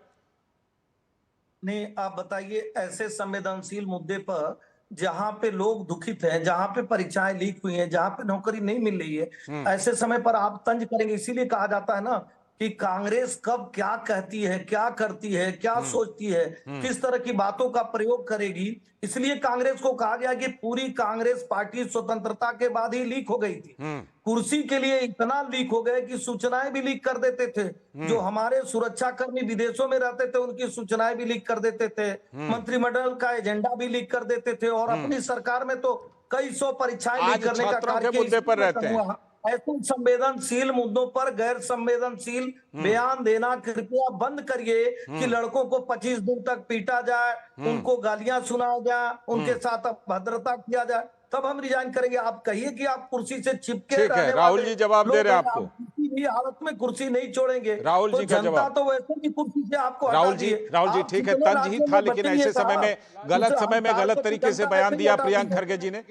Speaker 17: नहीं, आप बताइए, ऐसे संवेदनशील मुद्दे पर जहां पे लोग दुखित हैं, जहां पे परीक्षाएं लीक हुई हैं, जहां पे नौकरी नहीं मिल रही है, ऐसे समय पर आप तंज करेंगे? इसीलिए कहा जाता है ना कि कांग्रेस कब क्या कहती है, क्या करती है, क्या सोचती है, किस तरह की बातों का प्रयोग करेगी। इसलिए कांग्रेस को कहा गया कि पूरी कांग्रेस पार्टी स्वतंत्रता के बाद ही लीक हो गई थी। कुर्सी के लिए इतना लीक हो गए कि सूचनाएं भी लीक कर देते थे। जो हमारे सुरक्षाकर्मी विदेशों में रहते थे, उनकी सूचनाएं भी लीक कर देते थे। मंत्रिमंडल का एजेंडा भी लीक कर देते थे, और अपनी सरकार में तो कई सौ परीक्षाएं लीक करने का कार्य
Speaker 1: मुद्दे पर रहते हैं।
Speaker 17: ऐसे संवेदनशील मुद्दों पर गैर संवेदनशील बयान देना कृपया बंद करिए कि लड़कों को 25 दिन तक पीटा जाए, उनको गालियां सुनाया जाए, उनके साथ अभद्रता किया जाए, तब हम रिजाइन करेंगे। आप कहिए कि आप कुर्सी से चिपके
Speaker 1: ठीक है, राहुल जी जवाब दे रहे हैं आपको।
Speaker 17: किसी भी हालत में कुर्सी नहीं छोड़ेंगे।
Speaker 1: राहुल जी का जवाब।
Speaker 17: तो वैसे भी कुर्सी से आपको
Speaker 1: राहुल जी ठीक है, तंज ही था, लेकिन ऐसे समय में गलत तरीके से बयान दिया प्रियंक खरगे जी ने।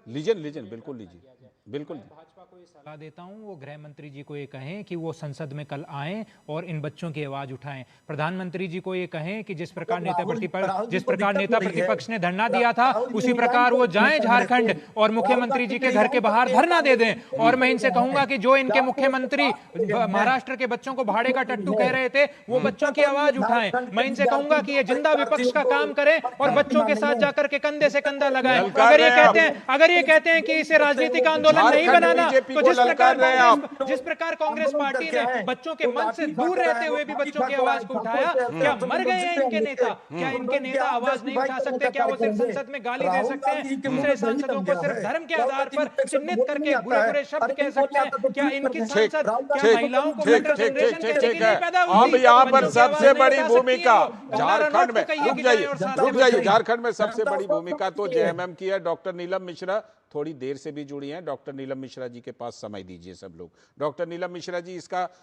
Speaker 1: लीजिए बिल्कुल लीजिए, बिल्कुल।
Speaker 18: भाजपा को ये सलाह देता हूं, वो गृह मंत्री जी को ये कहें कि वो संसद में कल आएं और इन बच्चों की आवाज उठाएं। प्रधानमंत्री जी को ये कहें कि जिस प्रकार नेता प्रतिपक्ष ने धरना दिया था, उसी प्रकार वो जाएं झारखंड और मुख्यमंत्री जी के घर के बाहर धरना दे दें। और मैं इनसे कहूंगा कि जो इनके मुख्यमंत्री महाराष्ट्र के बच्चों को भाड़े का टट्टू कह रहे थे, वो बच्चों की आवाज उठाएं। मैं इनसे कहूंगा कि ये जिंदा विपक्ष का काम करें और बच्चों के साथ जाकर के कंधे से कंधा लगाएं। अगर ये कहते हैं कि इसे राजनीतिक आंदोलन नहीं बनाना, तो जिस प्रकार कांग्रेस पार्टी ने बच्चों के मन से दूर रहते हुए भी बच्चों की आवाज को उठाया, क्या मर गए हैं इनके नेता? क्या इनके नेता आवाज नहीं उठा सकते? क्या वो सिर्फ संसद में गाली दे सकते हैं? दूसरे सांसदों को सिर्फ धर्म के आधार पर चिन्हित करके बुरे शब्द कह सकते हैं? क्या इनकी सांसद महिलाओं को बेटर जनरेशन कहने के लिए पैदा हुई?
Speaker 1: अब यहाँ पर सबसे बड़ी भूमिका झारखंड में, रुक जाइए, झारखंड में सबसे बड़ी भूमिका तो जेएमएम की है। डॉक्टर नीलम मिश्रा थोड़ी देर से भी जुड़ी हैं। डॉक्टर नीलम मिश्रा जी के पास समय दीजिए सब लोग। डॉक्टर नीलम मिश्रा जी,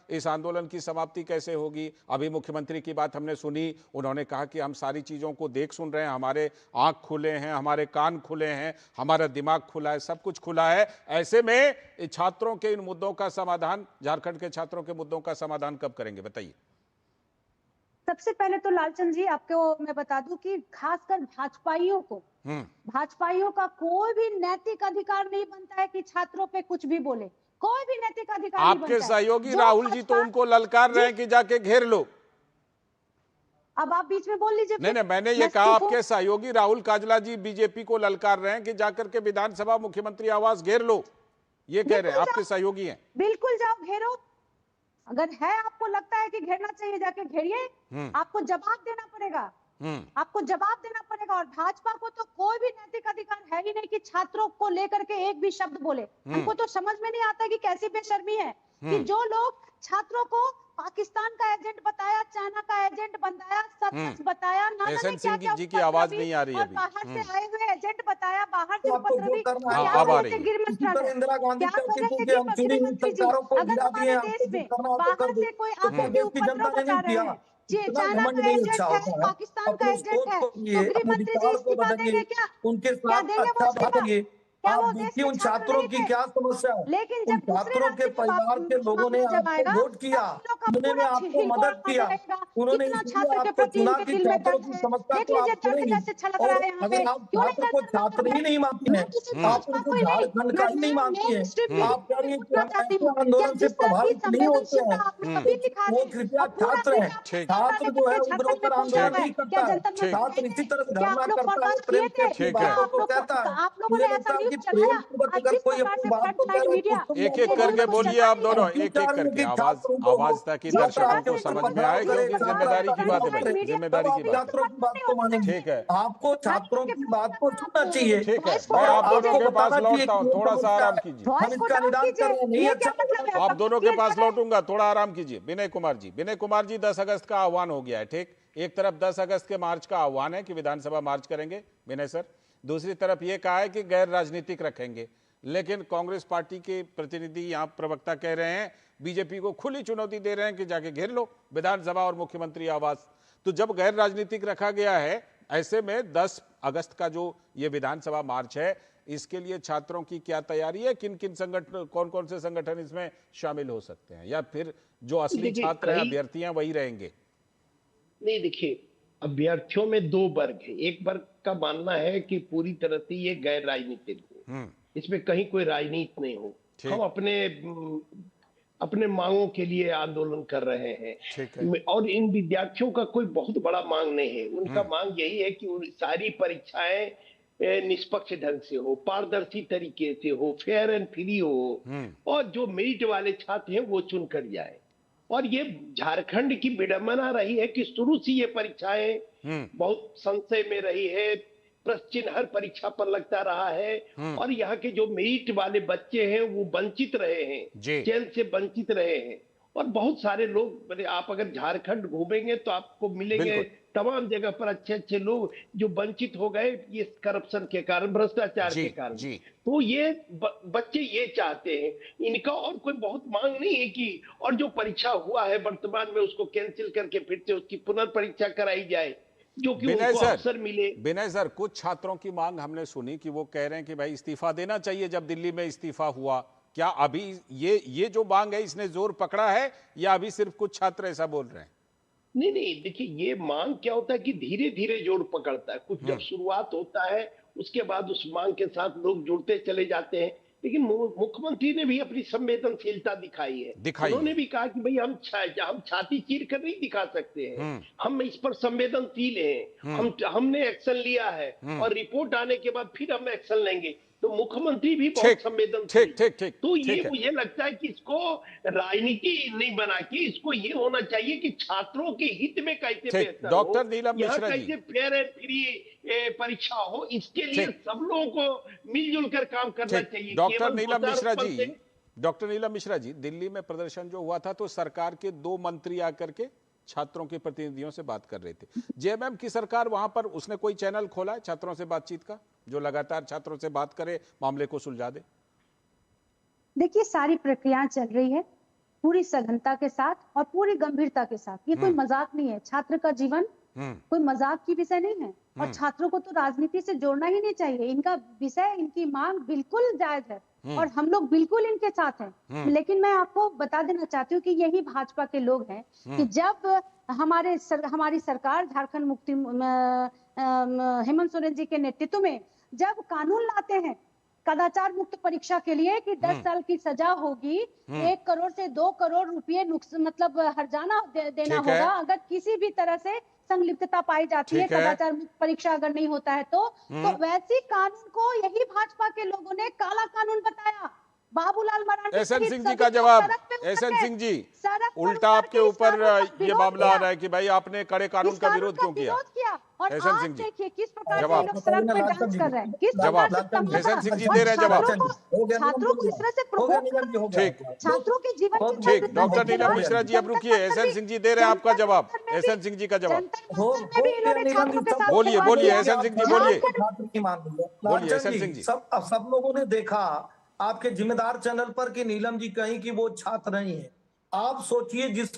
Speaker 1: इस आंदोलन की समाप्ति कैसे होगी? अभी मुख्यमंत्री की बात हमने सुनी, उन्होंने कहा कि हम सारी चीज़ों को देख सुन रहे हैं, हमारे आंख खुले हैं, हमारे कान खुले हैं, हमारा दिमाग खुला है, सब कुछ खुला है। ऐसे में छात्रों के इन मुद्दों का समाधान, झारखंड के छात्रों के मुद्दों का समाधान कब करेंगे, बताइए।
Speaker 3: सबसे पहले तो लालचंद जी आपको मैं बता दूं कि खासकर भाजपाइयों का कोई भी नैतिक अधिकार नहीं बनता है कि छात्रों पे कुछ भी बोले। कोई भी नैतिक अधिकार नहीं बनता है।
Speaker 1: आपके सहयोगी राहुल जी तो उनको ललकार रहे हैं कि जाके घेर लो।
Speaker 3: अब आप बीच में बोल लीजिए।
Speaker 1: नहीं, मैंने ये कहा, आपके सहयोगी राहुल काजला जी बीजेपी को ललकार रहे हैं कि जाकर के विधानसभा मुख्यमंत्री आवास घेर लो, ये कह रहे हैं, आपके सहयोगी हैं।
Speaker 3: बिल्कुल जाओ, घेरो। अगर है आपको लगता है कि घेरना चाहिए, जाके घेरिए। आपको जवाब देना पड़ेगा, आपको जवाब देना पड़ेगा। और भाजपा को तो कोई भी नैतिक अधिकार है ही नहीं कि छात्रों को लेकर के एक भी शब्द बोले। हमको तो समझ में नहीं आता कि कैसी बेशर्मी है कि जो लोग छात्रों को पाकिस्तान का एजेंट बताया, चाइना का एजेंट बताया, सब कुछ बताया, ना जाने क्या-क्या
Speaker 1: जी की आवाज नहीं आ रही है अभी।
Speaker 3: बाहर से आए हुए एजेंट बताया, बाहर से उपद्रवी,
Speaker 1: अब आ रही है।
Speaker 17: इंदिरा गांधी कहती थी कि हम चुनी हुई सरकारों को गिरा दिए,
Speaker 3: बाहर से कोई आपके उपद्रव बता रहे हैं, चाइना का एजेंट है, पाकिस्तान का एजेंट है, तो गृह मंत्री जी इस्तीफा देंगे क्या?
Speaker 17: उनके साथ अच्छा बात करिए। आप देखिए उन छात्रों की क्या समस्या है।
Speaker 3: लेकिन
Speaker 17: जब छात्रों के परिवार के लोगों ने आपको वोट किया, उन्होंने आपको मदद किया, उन्होंने आपको चुना कि छात्रों की समस्या को आप सुनेंगे। और अगर आप छात्र को छात्र ही नहीं मानती हैं, आप उनको झारखंड का ही नहीं मानती हैं, आप कह रही हैं कि आंदोलन से प्रभावित नहीं होते हैं, वो कृपया छात्र हैं। छात्र जो है उग्र होकर आंदोलन नहीं करता है, छात्र इसी तरह से धरना करता है, प्रेम के बातों को कहता है।
Speaker 1: एक एक करके बोलिए आप दोनों, एक एक करके आवाज ताकि दर्शकों को समझ में आए, क्योंकि जिम्मेदारी की बात है भाई, जिम्मेदारी की बात है। ठीक है,
Speaker 17: आपको छात्रों की बात को सुनना चाहिए।
Speaker 1: ठीक है, मैं आप दोनों के पास लौटता हूँ, थोड़ा सा आराम कीजिए।
Speaker 17: हम इसका निदान कर रहे हैं, नहीं अच्छा।
Speaker 1: आप दोनों के पास लौटूंगा, थोड़ा आराम कीजिए। विनय कुमार जी, 10 अगस्त का आह्वान हो गया है। ठीक, एक तरफ 10 अगस्त के मार्च का आह्वान है कि विधानसभा मार्च करेंगे विनय सर, दूसरी तरफ ये कहा है कि गैर राजनीतिक रखेंगे। लेकिन कांग्रेस पार्टी के प्रतिनिधि, यहाँ प्रवक्ता कह रहे हैं, बीजेपी को खुली चुनौती दे रहे हैं कि जाके घेर लो विधानसभा और मुख्यमंत्री आवास। तो जब गैर राजनीतिक रखा गया है, ऐसे में 10 अगस्त का जो ये विधानसभा मार्च है, इसके लिए छात्रों की क्या तैयारी है? किन किन संगठन, कौन कौन से संगठन इसमें शामिल हो सकते हैं, या फिर जो असली छात्र हैं, अभ्यर्थी हैं, वही रहेंगे?
Speaker 16: नहीं, देखिए, अभ्यर्थियों में 2 वर्ग है। एक वर्ग का मानना है कि पूरी तरह से ये गैर राजनीतिक हो, इसमें कहीं कोई राजनीति नहीं हो, हम अपने मांगों के लिए आंदोलन कर रहे हैं। और इन विद्यार्थियों का कोई बहुत बड़ा मांग नहीं है। उनका मांग यही है कि सारी परीक्षाएं निष्पक्ष ढंग से हो, पारदर्शी तरीके से हो, फेयर एंड फ्री हो, और जो मेरिट वाले छात्र हैं वो चुन कर जाए। और ये झारखंड की विडंबना रही है कि शुरू से ये परीक्षाएं बहुत संशय में रही है, प्रश्न चिन्ह हर परीक्षा पर लगता रहा है और यहाँ के जो मेरिट वाले बच्चे हैं वो वंचित रहे हैं, चयन से वंचित रहे हैं। और बहुत सारे लोग, आप अगर झारखंड घूमेंगे तो आपको मिलेंगे तमाम जगह पर अच्छे अच्छे लोग जो वंचित हो गए ये करप्शन के कारण, भ्रष्टाचार के कारण। तो ये बच्चे ये चाहते हैं, इनका और कोई बहुत मांग नहीं है कि और जो परीक्षा हुआ है वर्तमान में उसको कैंसिल करके फिर से उसकी पुनर्परीक्षा कराई जाए, जो कि उनको अवसर मिले।
Speaker 1: विनय सर, कुछ छात्रों की मांग हमने सुनी कि वो कह रहे हैं कि भाई इस्तीफा देना चाहिए जब दिल्ली में इस्तीफा हुआ। क्या अभी ये जो मांग है इसने जोर पकड़ा है या अभी सिर्फ कुछ छात्र ऐसा बोल रहे हैं?
Speaker 16: नहीं, देखिए ये मांग क्या होता है कि धीरे धीरे जोर पकड़ता है। कुछ जब शुरुआत होता है उसके बाद उस मांग के साथ लोग जुड़ते चले जाते हैं। लेकिन मुख्यमंत्री ने भी अपनी संवेदनशीलता दिखाई है। उन्होंने भी कहा कि भाई हम छाती चीर कर नहीं दिखा सकते हैं, हम इस पर संवेदनशील हैं, हमने एक्शन लिया है और रिपोर्ट आने के बाद फिर हम एक्शन लेंगे। तो मुख्यमंत्री भी बहुत संवेदनशील। तो ये मुझे लगता है कि इसको राजनीति नहीं बना के इसको ये होना चाहिए कि छात्रों के हित में कैसे बेहतर
Speaker 1: डॉक्टर नीलम मिश्रा जी,
Speaker 16: कैसे फेयर एंड फ्री परीक्षा हो, इसके लिए सब लोगों को मिलजुल कर काम करना चाहिए।
Speaker 1: डॉक्टर नीलम मिश्रा जी, दिल्ली में प्रदर्शन जो हुआ था तो सरकार के 2 मंत्री आकर के छात्रों के प्रतिनिधियों से बात कर रहे थे। जेएमएम की सरकार वहां पर उसने कोई चैनल खोला है छात्रों से बातचीत का, जो लगातार छात्रों से बात करे, मामले को सुलझा दे?
Speaker 3: देखिए, सारी प्रक्रियाएं चल रही है पूरी सघनता के साथ और पूरी गंभीरता के साथ। ये कोई मजाक नहीं है। छात्र का जीवन कोई मजाक की विषय नहीं है और छात्रों को तो राजनीति से जोड़ना ही नहीं चाहिए। इनका विषय, इनकी मांग बिल्कुल जायज है और हम लोग बिल्कुल इनके साथ हैं। लेकिन मैं आपको बता देना चाहती हूँ कि यही भाजपा के लोग हैं कि जब हमारी सरकार झारखंड मुक्ति हेमंत सोरेन जी के नेतृत्व में जब कानून लाते हैं कदाचार मुक्त परीक्षा के लिए कि 10 साल की सजा होगी, 1 करोड़ से 2 करोड़ रुपए मतलब हर्जाना देना होगा अगर किसी भी तरह से संलिप्तता पाई जाती है, कदाचार मुक्त परीक्षा अगर नहीं होता है तो वैसी कानून को यही भाजपा के लोगों ने काला कानून बताया। बाबूलाल मरांडी,
Speaker 1: एसएन सिंह जी का जवाब। एसएन सिंह जी, उल्टा आपके ऊपर ये मामला आ रहा है कि भाई आपने कड़े कानून का विरोध क्यों किया?
Speaker 3: और
Speaker 1: एसएन सिंह जी,
Speaker 3: देखिए किस प्रकार से लोग सड़क पे डांस कर रहे हैं, किस प्रकार से
Speaker 1: एसएन सिंह जी दे रहे हैं जवाब।
Speaker 3: छात्रों को इस तरह से प्रोवोक,
Speaker 1: ठीक,
Speaker 3: छात्रों के जीवन
Speaker 1: ठीक। डॉक्टर नीलम मिश्रा जी अब रुकिए, एसएन सिंह जी दे रहे हैं आपका जवाब। एसएन सिंह जी का जवाब बोलिए, एसएन सिंह जी बोलिए, एसएन सिंह जी।
Speaker 17: सब लोगों ने देखा आपके जिम्मेदार चैनल पर कि नीलम जी कहीं कि वो छात्र नहीं है। आप सोचिए जिस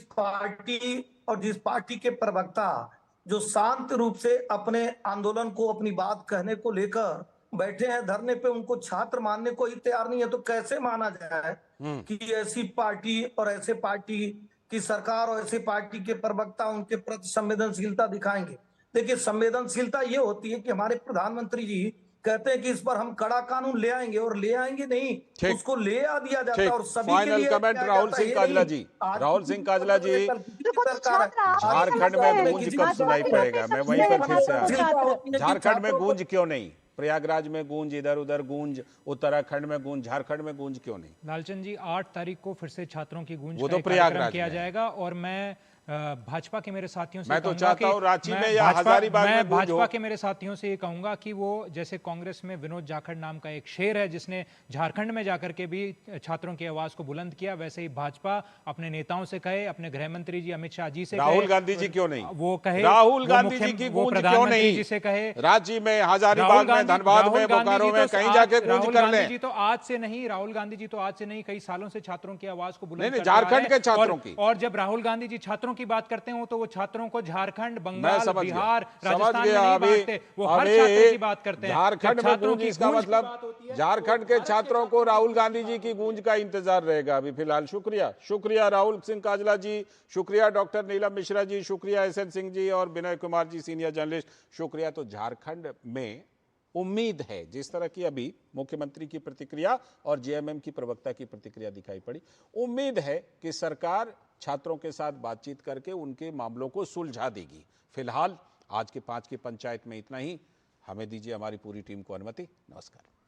Speaker 17: पार्टी के प्रवक्ता जो शांत रूप से अपने आंदोलन को, अपनी बात कहने को लेकर बैठे हैं धरने पे, उनको छात्र मानने को ही तैयार नहीं है, तो कैसे माना जाए कि ऐसी पार्टी और ऐसे पार्टी की सरकार और ऐसी पार्टी के प्रवक्ता उनके प्रति संवेदनशीलता दिखाएंगे? देखिए, संवेदनशीलता ये होती है कि हमारे प्रधानमंत्री जी कहते हैं कि इस पर हम कड़ा कानून ले आएंगे और ले आएंगे नहीं, उसको ले आ दिया जाता है और सभी के लिए
Speaker 1: कमेंट राहुल सिंह काजला जी। राहुल सिंह काजला जी, झारखंड में गूंज कब सुनाई पड़ेगा? मैं वहीं पर फिर से आ, झारखंड में गूंज क्यों नहीं? प्रयागराज में गूंज, इधर उधर गूंज, उत्तराखंड में गूंज, झारखंड में गूंज क्यों नहीं?
Speaker 18: लालचंद जी, 8 तारीख को फिर से छात्रों की गूंज
Speaker 1: वो तो प्रयागराज
Speaker 18: किया जाएगा और मैं भाजपा के मेरे साथियों से
Speaker 1: मैं तो चाहता हूं रांची में या हजारीबाग में
Speaker 18: भाजपा के मेरे साथियों से ये कहूंगा कि वो जैसे कांग्रेस में विनोद जाखड़ नाम का एक शेर है जिसने झारखंड में जाकर के भी छात्रों की आवाज को बुलंद किया, वैसे ही भाजपा अपने नेताओं से कहे, अपने गृह मंत्री जी अमित शाह जी से
Speaker 1: राहुल गांधी जी क्यों नहीं?
Speaker 18: वो कहे,
Speaker 1: राहुल गांधी जी की गूंज क्यों नहीं?
Speaker 18: जी से कहे
Speaker 1: रांची में, हजारीबाग में, धनबाद में, बोकारो में कहीं जाके गूंज कर लें।
Speaker 18: जी तो आज से नहीं, राहुल गांधी जी तो आज से नहीं, कई सालों से छात्रों की आवाज को बुलंद
Speaker 1: नहीं, झारखंड के छात्रों की।
Speaker 18: और जब राहुल गांधी जी छात्रों की बात करते हैं तो वो छात्रों को झारखंड, बंगाल, बिहार, राजस्थान में नहीं बांटते, वो हर छात्र की बात करते हैं।
Speaker 1: झारखंड में गूंज, इसका मतलब झारखंड के छात्रों को राहुल गांधी जी की गूंज का इंतजार रहेगा अभी फिलहाल। शुक्रिया राहुल सिंह काजला जी, शुक्रिया डॉक्टर नीलम मिश्रा जी, शुक्रिया एसएन सिंह जी और विनय कुमार जी सीनियर जर्नलिस्ट, शुक्रिया। तो झारखंड में उम्मीद है, जिस तरह की अभी मुख्यमंत्री की प्रतिक्रिया और जेएमएम की प्रवक्ता की प्रतिक्रिया दिखाई पड़ी, उम्मीद है कि सरकार छात्रों के साथ बातचीत करके उनके मामलों को सुलझा देगी। फिलहाल आज के 5 की पंचायत में इतना ही। हमें दीजिए हमारी पूरी टीम को अनुमति। नमस्कार।